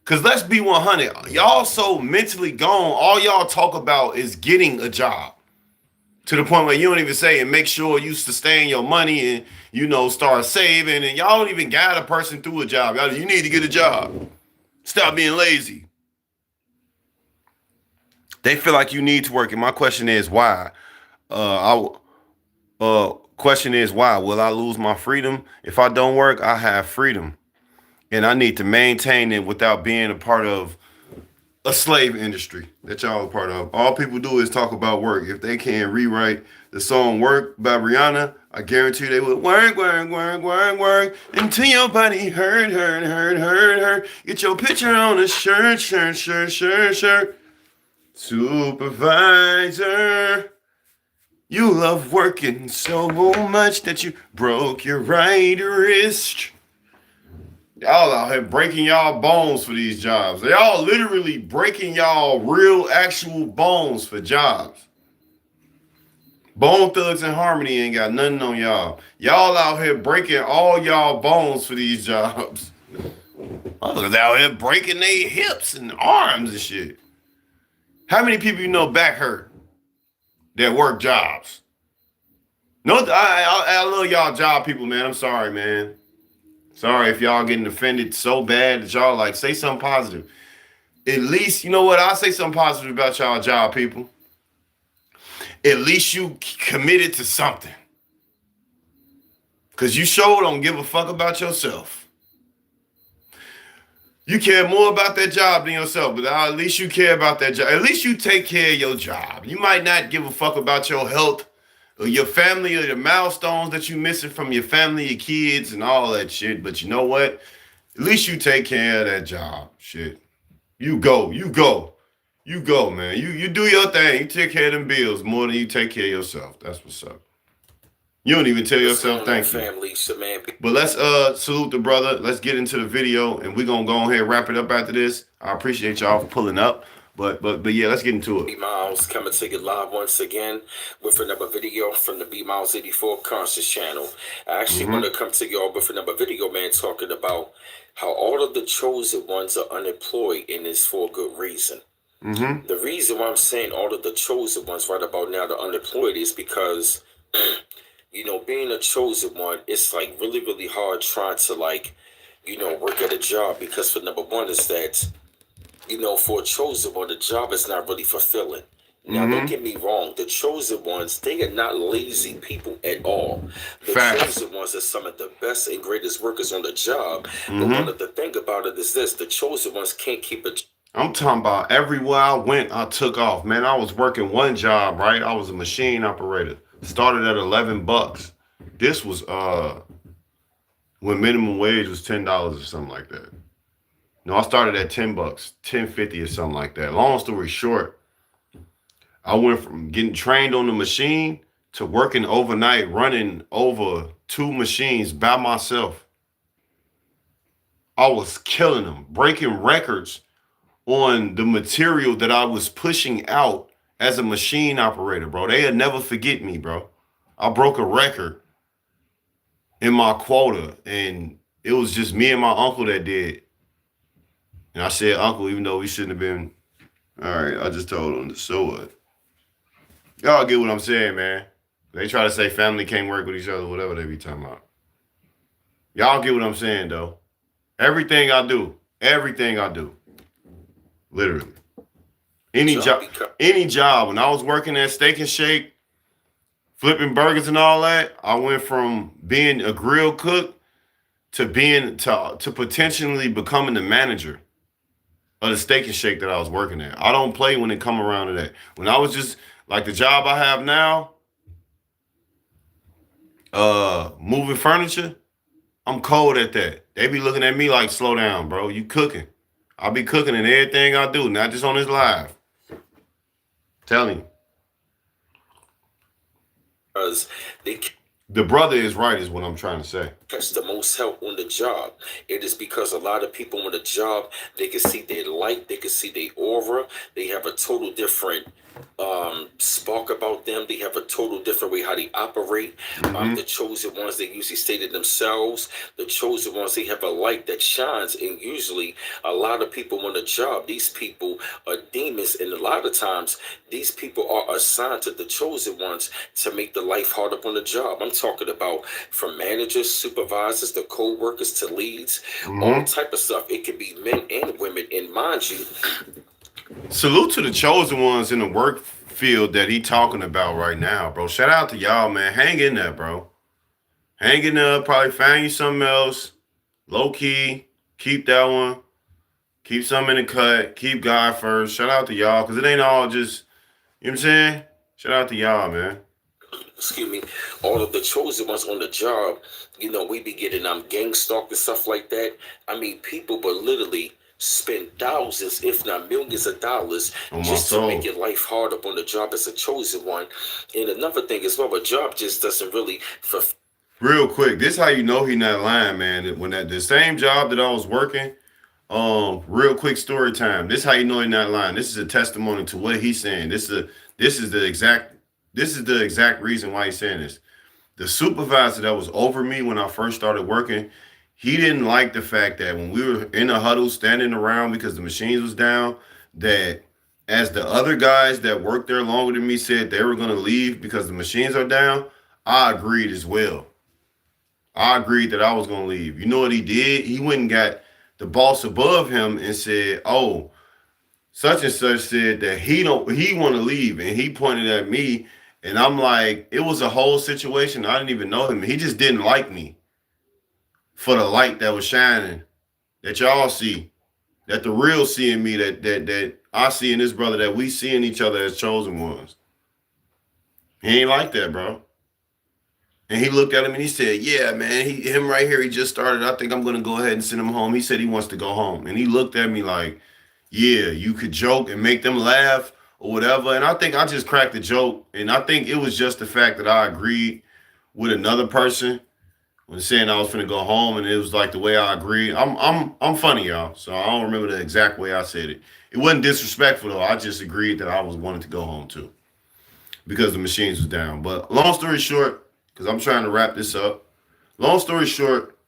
Because let's be 100. Y'all so mentally gone. All y'all talk about is getting a job. To the point where you don't even say and make sure you sustain your money and, start saving. And y'all don't even guide a person through a job. You need to get a job. Stop being lazy. They feel like you need to work. And my question is why? Question is why? Will I lose my freedom? If I don't work, I have freedom. And I need to maintain it without being a part of a slave industry that y'all are part of. All people do is talk about work. If they can't rewrite the song Work by Rihanna, I guarantee they would work, work, work, work, work until your body hurt. Get your picture on a shirt. Supervisor, you love working so much that you broke your right wrist. Y'all out here breaking y'all bones for these jobs. They all literally breaking y'all real actual bones for jobs. Bone Thugs and Harmony ain't got nothing on y'all. Y'all out here breaking all y'all bones for these jobs. Motherfuckers out here breaking their hips and arms and shit. How many people you know back hurt that work jobs? No, I love y'all job people, man. I'm sorry, man. Sorry if y'all getting offended so bad that y'all like say something positive. At least, you know what? I'll say something positive about y'all job people. At least you committed to something. Because you sure don't give a fuck about yourself. You care more about that job than yourself, but at least you care about that job. At least you take care of your job. You might not give a fuck about your health or your family or the milestones that you missing from your family, your kids, and all that shit. But you know what? At least you take care of that job. Shit. You go, man. You do your thing. You take care of them bills more than you take care of yourself. That's what's up. You don't even tell yourself thank you. But let's salute the brother. Let's get into the video, and we're gonna go ahead and wrap it up after this. I appreciate y'all for pulling up. But yeah, let's get into it. B Miles coming to you live once again with another video from the B Miles 84 Conscious channel. I actually want to come to y'all with another video, man, talking about how all of the chosen ones are unemployed, and it's for a good reason. The reason why I'm saying all of the chosen ones right about now are unemployed is because, you know, being a chosen one, it's like really, really hard trying to like, you know, work at a job because for number one is that, you know, for a chosen one, the job is not really fulfilling. Now, don't get me wrong. The chosen ones, they are not lazy people at all. The chosen ones are some of the best and greatest workers on the job. But one of the thing about it is this. The chosen ones can't keep it. I'm talking about everywhere I went, I took off. Man, I was working one job, right? I was a machine operator. Started at $11. This was when minimum wage was $10 or something like that. No, I started at $10, $10.50 or something like that. Long story short, I went from getting trained on the machine to working overnight, running over 2 machines by myself. I was killing them, breaking records on the material that I was pushing out as a machine operator, bro. They'll never forget me, bro. I broke a record in my quota, and it was just me and my uncle that did. And I said uncle, even though we shouldn't have been. All right, I just told him, so what? Y'all get what I'm saying, man. They try to say family can't work with each other, whatever they be talking about. Y'all get what I'm saying, though. Everything I do, literally. Any job. When I was working at Steak and Shake, flipping burgers and all that, I went from being a grill cook to being to potentially becoming the manager of the Steak and Shake that I was working at. I don't play when it come around to that. When I was just like the job I have now, moving furniture, I'm cold at that. They be looking at me like, slow down, bro. You cooking. I'll be cooking in everything I do, not just on this live. Telling you. Because the brother is right, is what I'm trying to say. Catch the most help on the job. It is because a lot of people on the job, they can see their light, they can see their aura, they have a total different spark about them. They have a total different way how they operate. The chosen ones, they usually stated themselves. The chosen ones, they have a light that shines, and usually a lot of people on the job, these people are demons, and a lot of times these people are assigned to the chosen ones to make the life hard up on the job. I'm talking about from managers, supervisors, the co-workers to leads, all type of stuff. It could be men and women, and mind you, salute to the chosen ones in the work field that he talking about right now, bro. Shout out to y'all, man. Hang in there, bro. Hang in there. Probably find you something else. Low key. Keep that one. Keep some in the cut. Keep God first. Shout out to y'all, because it ain't all just, you know what I'm saying? Shout out to y'all, man. Excuse me, all of the chosen ones on the job, we be getting gang stalked and stuff like that. I mean, people but literally spend thousands, if not millions of dollars just to make your life hard up on the job as a chosen one. And another thing as well, a job just doesn't really real quick, this how you know he not lying, man. When the same job that I was working, real quick story time. This how you know he not lying. This is a testimony to what he's saying. This is the exact reason why he's saying this. The supervisor that was over me when I first started working, he didn't like the fact that when we were in a huddle standing around because the machines was down, that as the other guys that worked there longer than me said they were going to leave because the machines are down, I agreed as well. I agreed that I was going to leave. You know what he did? He went and got the boss above him and said, oh, such and such said that he want to leave. And he pointed at me, and I'm like, it was a whole situation. I didn't even know him. He just didn't like me for the light that was shining, that y'all see, that the real see in me, that I see in this brother, that we see in each other as chosen ones. He ain't like that, bro. And he looked at him and he said, yeah, man, him right here, he just started. I think I'm going to go ahead and send him home. He said he wants to go home. And he looked at me like, yeah, you could joke and make them laugh or whatever. And I think I just cracked the joke. And I think it was just the fact that I agreed with another person when saying I was going to go home. And it was like the way I agreed. I'm funny, y'all. So I don't remember the exact way I said it. It wasn't disrespectful, though. I just agreed that I was wanting to go home, too, because the machines was down. But long story short, because I'm trying to wrap this up. Long story short,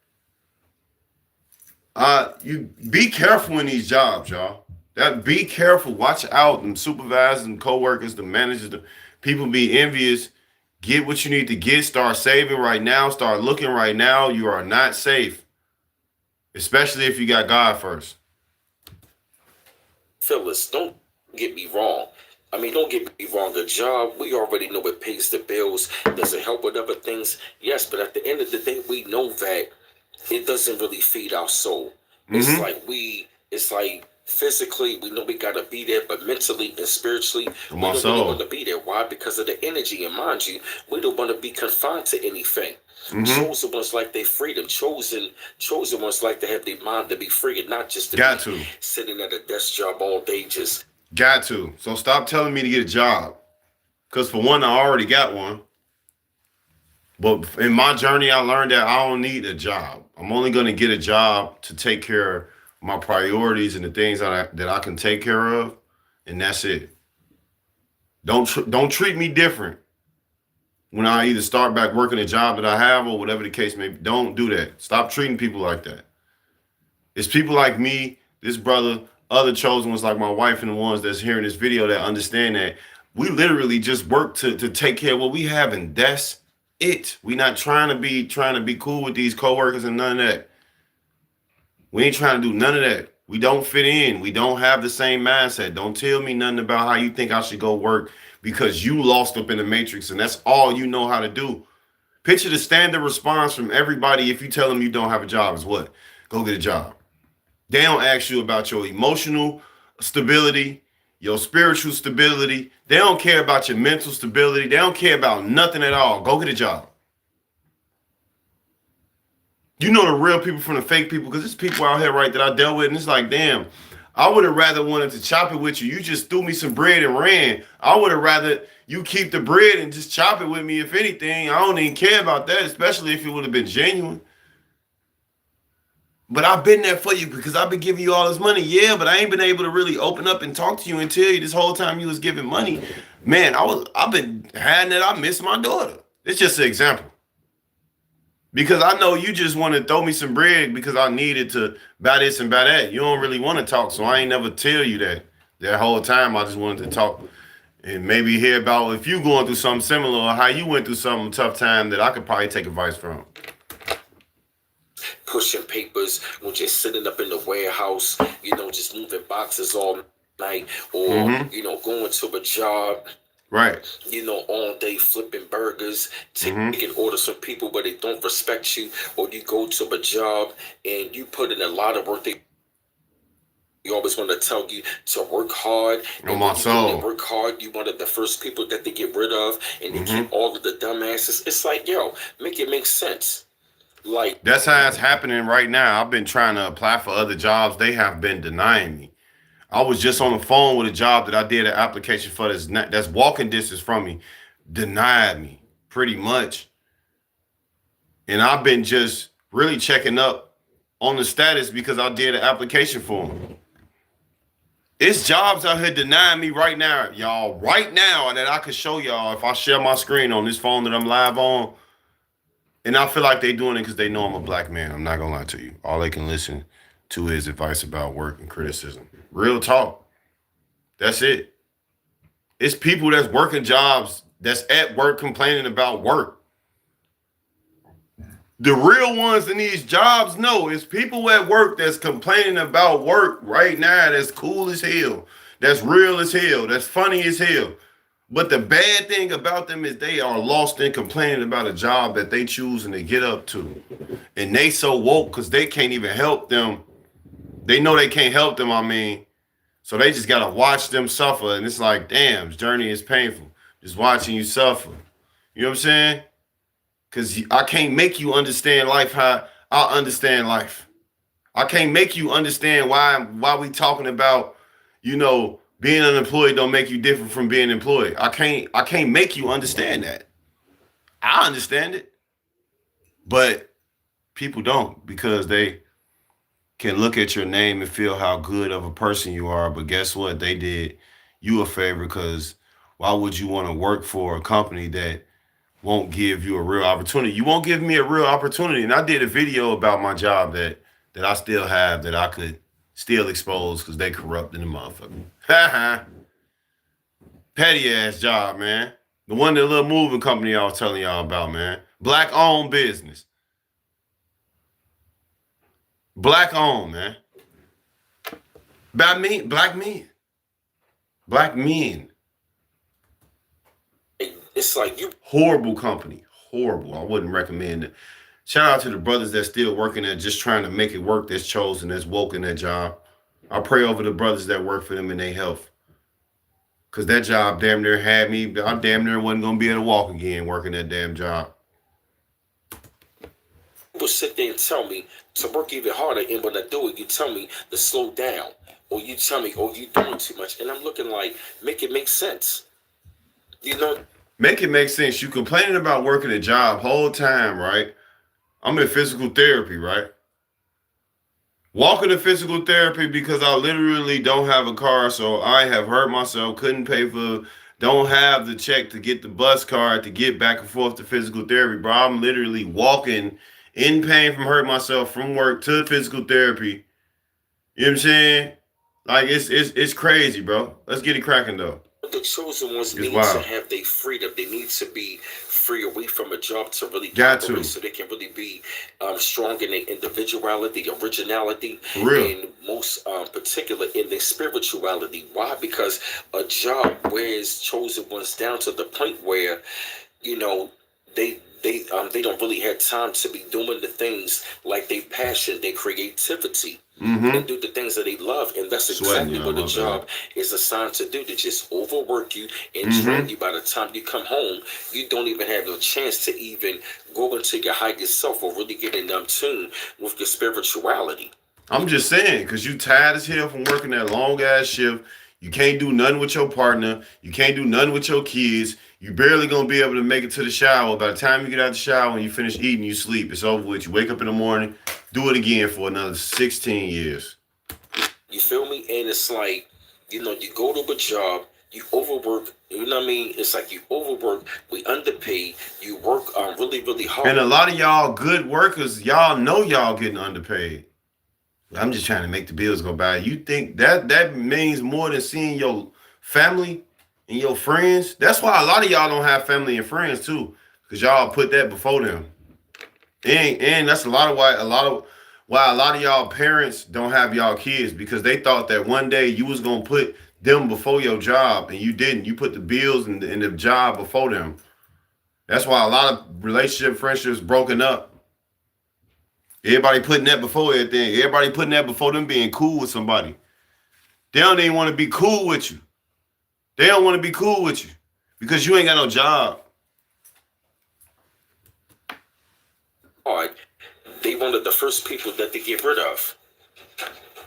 you be careful in these jobs, y'all. Be careful. Watch out. Them supervisors and coworkers, the managers, the people be envious. Get what you need to get. Start saving right now. Start looking right now. You are not safe, especially if you got God first. Phyllis, don't get me wrong. I mean, don't get me wrong, the job, we already know it pays the bills. Does it help with other things? Yes, but at the end of the day, we know that it doesn't really feed our soul. Mm-hmm. It's like physically, we know we got to be there, but mentally and spiritually, we don't really want to be there. Why? Because of the energy. And mind you, we don't want to be confined to anything. Mm-hmm. Chosen ones like their freedom. Chosen ones like to have their mind to be free and not just to be sitting at a desk job all day just... Got to. So stop telling me to get a job. Because for one, I already got one. But in my journey, I learned that I don't need a job. I'm only going to get a job to take care of my priorities and the things that I can take care of. And that's it. Don't treat me different when I either start back working a job that I have or whatever the case may be. Don't do that. Stop treating people like that. It's people like me, this brother, other chosen ones like my wife and the ones that's hearing this video that understand that we literally just work to take care of what we have, and that's it. We not trying to be cool with these coworkers and none of that. We ain't trying to do none of that. We don't fit in. We don't have the same mindset. Don't tell me nothing about how you think I should go work because you lost up in the matrix and that's all you know how to do. Picture the standard response from everybody if you tell them you don't have a job is what? Go get a job. They don't ask you about your emotional stability, your spiritual stability. They don't care about your mental stability. They don't care about nothing at all. Go get a job. You know the real people from the fake people, because there's people out here, right, that I dealt with, and it's like, damn, I would have rather wanted to chop it with you. You just threw me some bread and ran. I would have rather you keep the bread and just chop it with me, if anything. I don't even care about that, especially if it would have been genuine. But I've been there for you because I've been giving you all this money. Yeah, but I ain't been able to really open up and talk to you and tell you this whole time you was giving money. Man, I've been hiding that I miss my daughter. It's just an example. Because I know you just want to throw me some bread because I needed to buy this and buy that. You don't really want to talk, so I ain't never tell you that. That whole time I just wanted to talk and maybe hear about if you going through something similar or how you went through some tough time that I could probably take advice from. Pushing papers, or just sitting up in the warehouse, just moving boxes all night, or, going to a job. Right. You know, all day flipping burgers, taking orders from people where they don't respect you, or you go to a job and you put in a lot of work. They always want to tell you to work hard. And when you really work hard, you one of the first people that they get rid of, and they keep all of the dumbasses. It's like, yo, make it make sense. Like, that's how it's happening right now. I've been trying to apply for other jobs. They have been denying me. I was just on the phone with a job that I did an application for that's walking distance from me. Denied me pretty much. And I've been just really checking up on the status because I did an application for them. It's jobs out here denying me right now, y'all. Right now, that I could show y'all if I share my screen on this phone that I'm live on. And I feel like they're doing it because they know I'm a black man. I'm not going to lie to you. All they can listen to is advice about work and criticism. Real talk. That's it. It's people that's working jobs that's at work complaining about work. The real ones in these jobs, no, it's people at work that's complaining about work right now that's cool as hell, that's real as hell, that's funny as hell. But the bad thing about them is they are lost in complaining about a job that they choosing to get up to. And they so woke because they can't even help them. They know they can't help them, I mean. So they just got to watch them suffer. And it's like, damn, this journey is painful. Just watching you suffer. You know what I'm saying? Because I can't make you understand life how I understand life. I can't make you understand why we talking about, you know, being unemployed don't make you different from being employed. I can't make you understand that. I understand it. But people don't, because they can look at your name and feel how good of a person you are. But guess what? They did you a favor, because why would you want to work for a company that won't give you a real opportunity? You won't give me a real opportunity. And I did a video about my job that I still have that I could still expose because they corrupted the motherfucker. Petty ass job, man. The one, that little moving company I was telling y'all about, man. Black owned business. Black owned, man. By me, black men. Black men. it's like you. Horrible company. Horrible. I wouldn't recommend it. Shout out to the brothers that's still working at just trying to make it work, that's chosen, that's woke in that job. I pray over the brothers that work for them and their health. Because that job damn near had me. I damn near wasn't going to be able to walk again working that damn job. People sit there and tell me to work even harder, and when I do it, you tell me to slow down, or you tell me, oh, you're doing too much. And I'm looking like, make it make sense. You know? Make it make sense. You complaining about working a job whole time, right? I'm in physical therapy, right? Walking to physical therapy because I literally don't have a car, so I have hurt myself, couldn't pay for, don't have the check to get the bus card to get back and forth to physical therapy, bro. I'm literally walking in pain from hurting myself from work to physical therapy. You know what I'm saying? Like, it's crazy, bro. Let's get it cracking, though. The chosen ones need to have their freedom. They need to be free away from a job to really operate, so they can really be strong in their individuality, originality, and most particular in their spirituality. Why? Because a job wears chosen ones down to the point where, you know, they don't really have time to be doing the things like their passion, their creativity, and do the things that they love. And that's exactly what the job is assigned to do, to just overwork you and drain you. By the time you come home, you don't even have a chance to even go into your higher self or really get in tune with your spirituality. I'm just saying, because you tired as hell from working that long ass shift. You can't do nothing with your partner. You can't do nothing with your kids. You barely gonna be able to make it to the shower. By the time you get out the shower and you finish eating, you sleep. It's over with. You wake up in the morning, do it again for another 16 years. You feel me? And it's like, you know, you go to a job, you overwork. You know what I mean? It's like you overwork, we underpaid, you work really, really hard. And a lot of y'all good workers, y'all know y'all getting underpaid. I'm just trying to make the bills go by. You think that means more than seeing your family and your friends? That's why a lot of y'all don't have family and friends too, because y'all put that before them. And that's why a lot of y'all parents don't have y'all kids, because they thought that one day you was gonna put them before your job, and you didn't. You put the bills and the job before them. That's why a lot of relationship friendships broken up. Everybody putting that before everything. Everybody putting that before them being cool with somebody. They don't even want to be cool with you. They don't want to be cool with you because you ain't got no job. They one of the first people that they get rid of.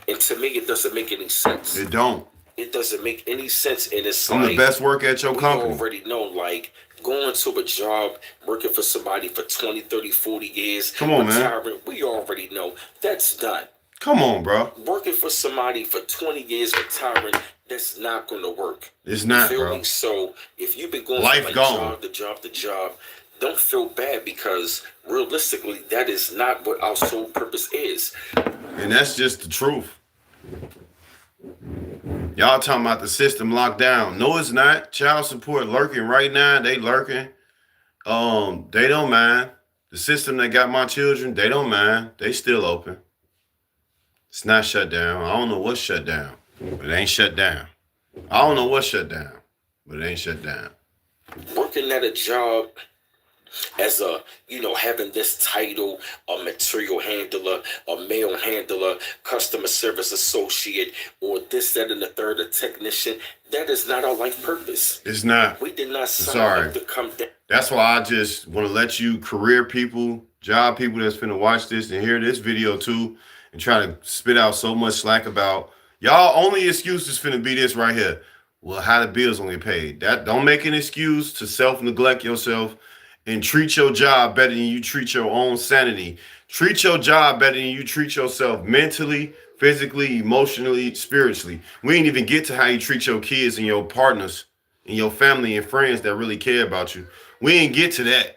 And to me, it doesn't make any sense. It don't. It doesn't make any sense. And it's I'm like, the best work at your company. You already know, like, going to a job, working for somebody for 20, 30, 40 years. Come on, retiring, man. We already know that's done. Come on, bro. Working for somebody for 20 years, retiring, that's not going to work. It's not, bro. Me? So if you've been going life from gone. job to job, don't feel bad because realistically, that is not what our sole purpose is. And that's just the truth. Y'all talking about the system locked down. No, it's not. Child support lurking right now. They lurking. They don't mind. The system that got my children, they don't mind. They still open. It's not shut down. I don't know what's shut down, but it ain't shut down. I don't know what's shut down, but it ain't shut down. Working at a job as a, having this title, a material handler, a mail handler, customer service associate, or this, that, and the third, a technician, that is not our life purpose. It's not. We did not sign up to come down. That's why I just want to let you career people, job people that's finna watch this and hear this video too, and try to spit out so much slack about y'all only excuse is finna be this right here. Well, how the bills only paid. That don't make an excuse to self-neglect yourself and treat your job better than you treat your own sanity. Treat your job better than you treat yourself mentally, physically, emotionally, spiritually. We ain't even get to how you treat your kids and your partners and your family and friends that really care about you. We ain't get to that.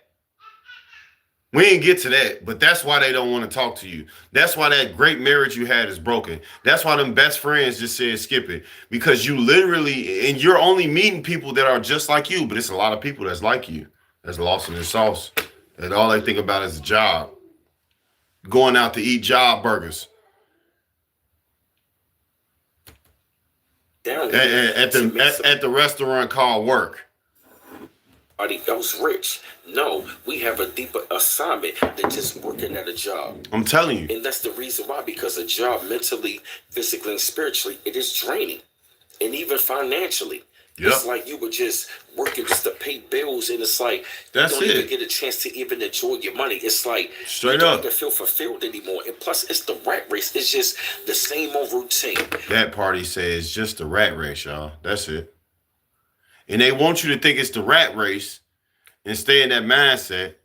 We ain't get to that, but that's why they don't want to talk to you. That's why that great marriage you had is broken. That's why them best friends just said skip it, because you literally, and you're only meeting people that are just like you, but it's a lot of people that's like you, that's lost in the sauce, and all they think about is a job, going out to eat job burgers. At the restaurant called work. Else rich. No, we have a deeper assignment than just working at a job. I'm telling you. And that's the reason why, because a job mentally, physically, and spiritually, it is draining. And even financially. Yep. It's like you were just working just to pay bills, and it's like you don't even get a chance to even enjoy your money. It's like straight you don't up even feel fulfilled anymore. And plus, it's the rat race. It's just the same old routine. That party says just the rat race, y'all. That's it. And they want you to think it's the rat race and stay in that mindset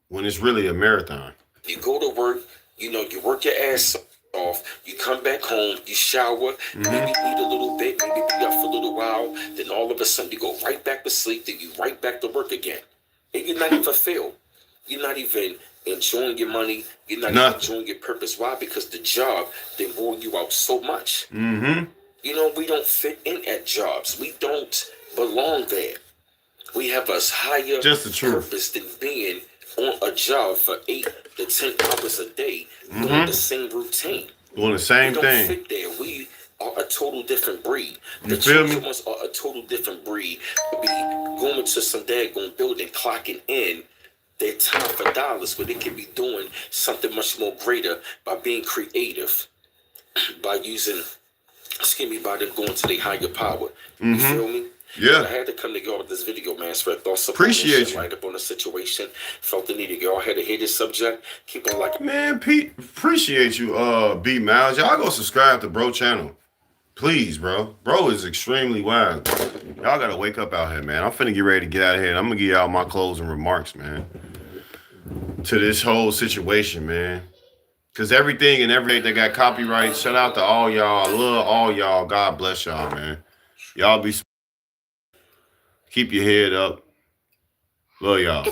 when it's really a marathon. You go to work, you work your ass off, you come back home, you shower, maybe eat a little bit, maybe be up for a little while, then all of a sudden you go right back to sleep, then you right back to work again. And you're not even fulfilled. You're not even enjoying your money. You're not even enjoying your purpose. Why? Because the job, they wore you out so much. We don't fit in at jobs. We don't belong there. We have a higher purpose than being on a job for 8 to 10 hours a day, doing the same routine. Doing the same thing. We don't fit there. We are a total different breed. The chosen ones are a total different breed. Be going to some daggone building, clocking in their time for dollars, where they can be doing something much more greater by being creative, by using, by them going to their higher power. You feel me? Yeah. I had to come to y'all with this video, man. So I thought appreciate you. Right up on the situation. Felt the need to go ahead and hit this subject. Keep on like. Man, Pete, appreciate you, B Miles. Y'all go subscribe to Bro channel. Please, bro. Bro is extremely wise. Y'all gotta wake up out here, man. I'm finna get ready to get out of here. And I'm gonna give y'all my closing remarks, man. To this whole situation, man. Cause everything and everything that got copyright. Shout out to all y'all. I love all y'all. God bless y'all, man. Y'all be. Keep your head up. Love y'all.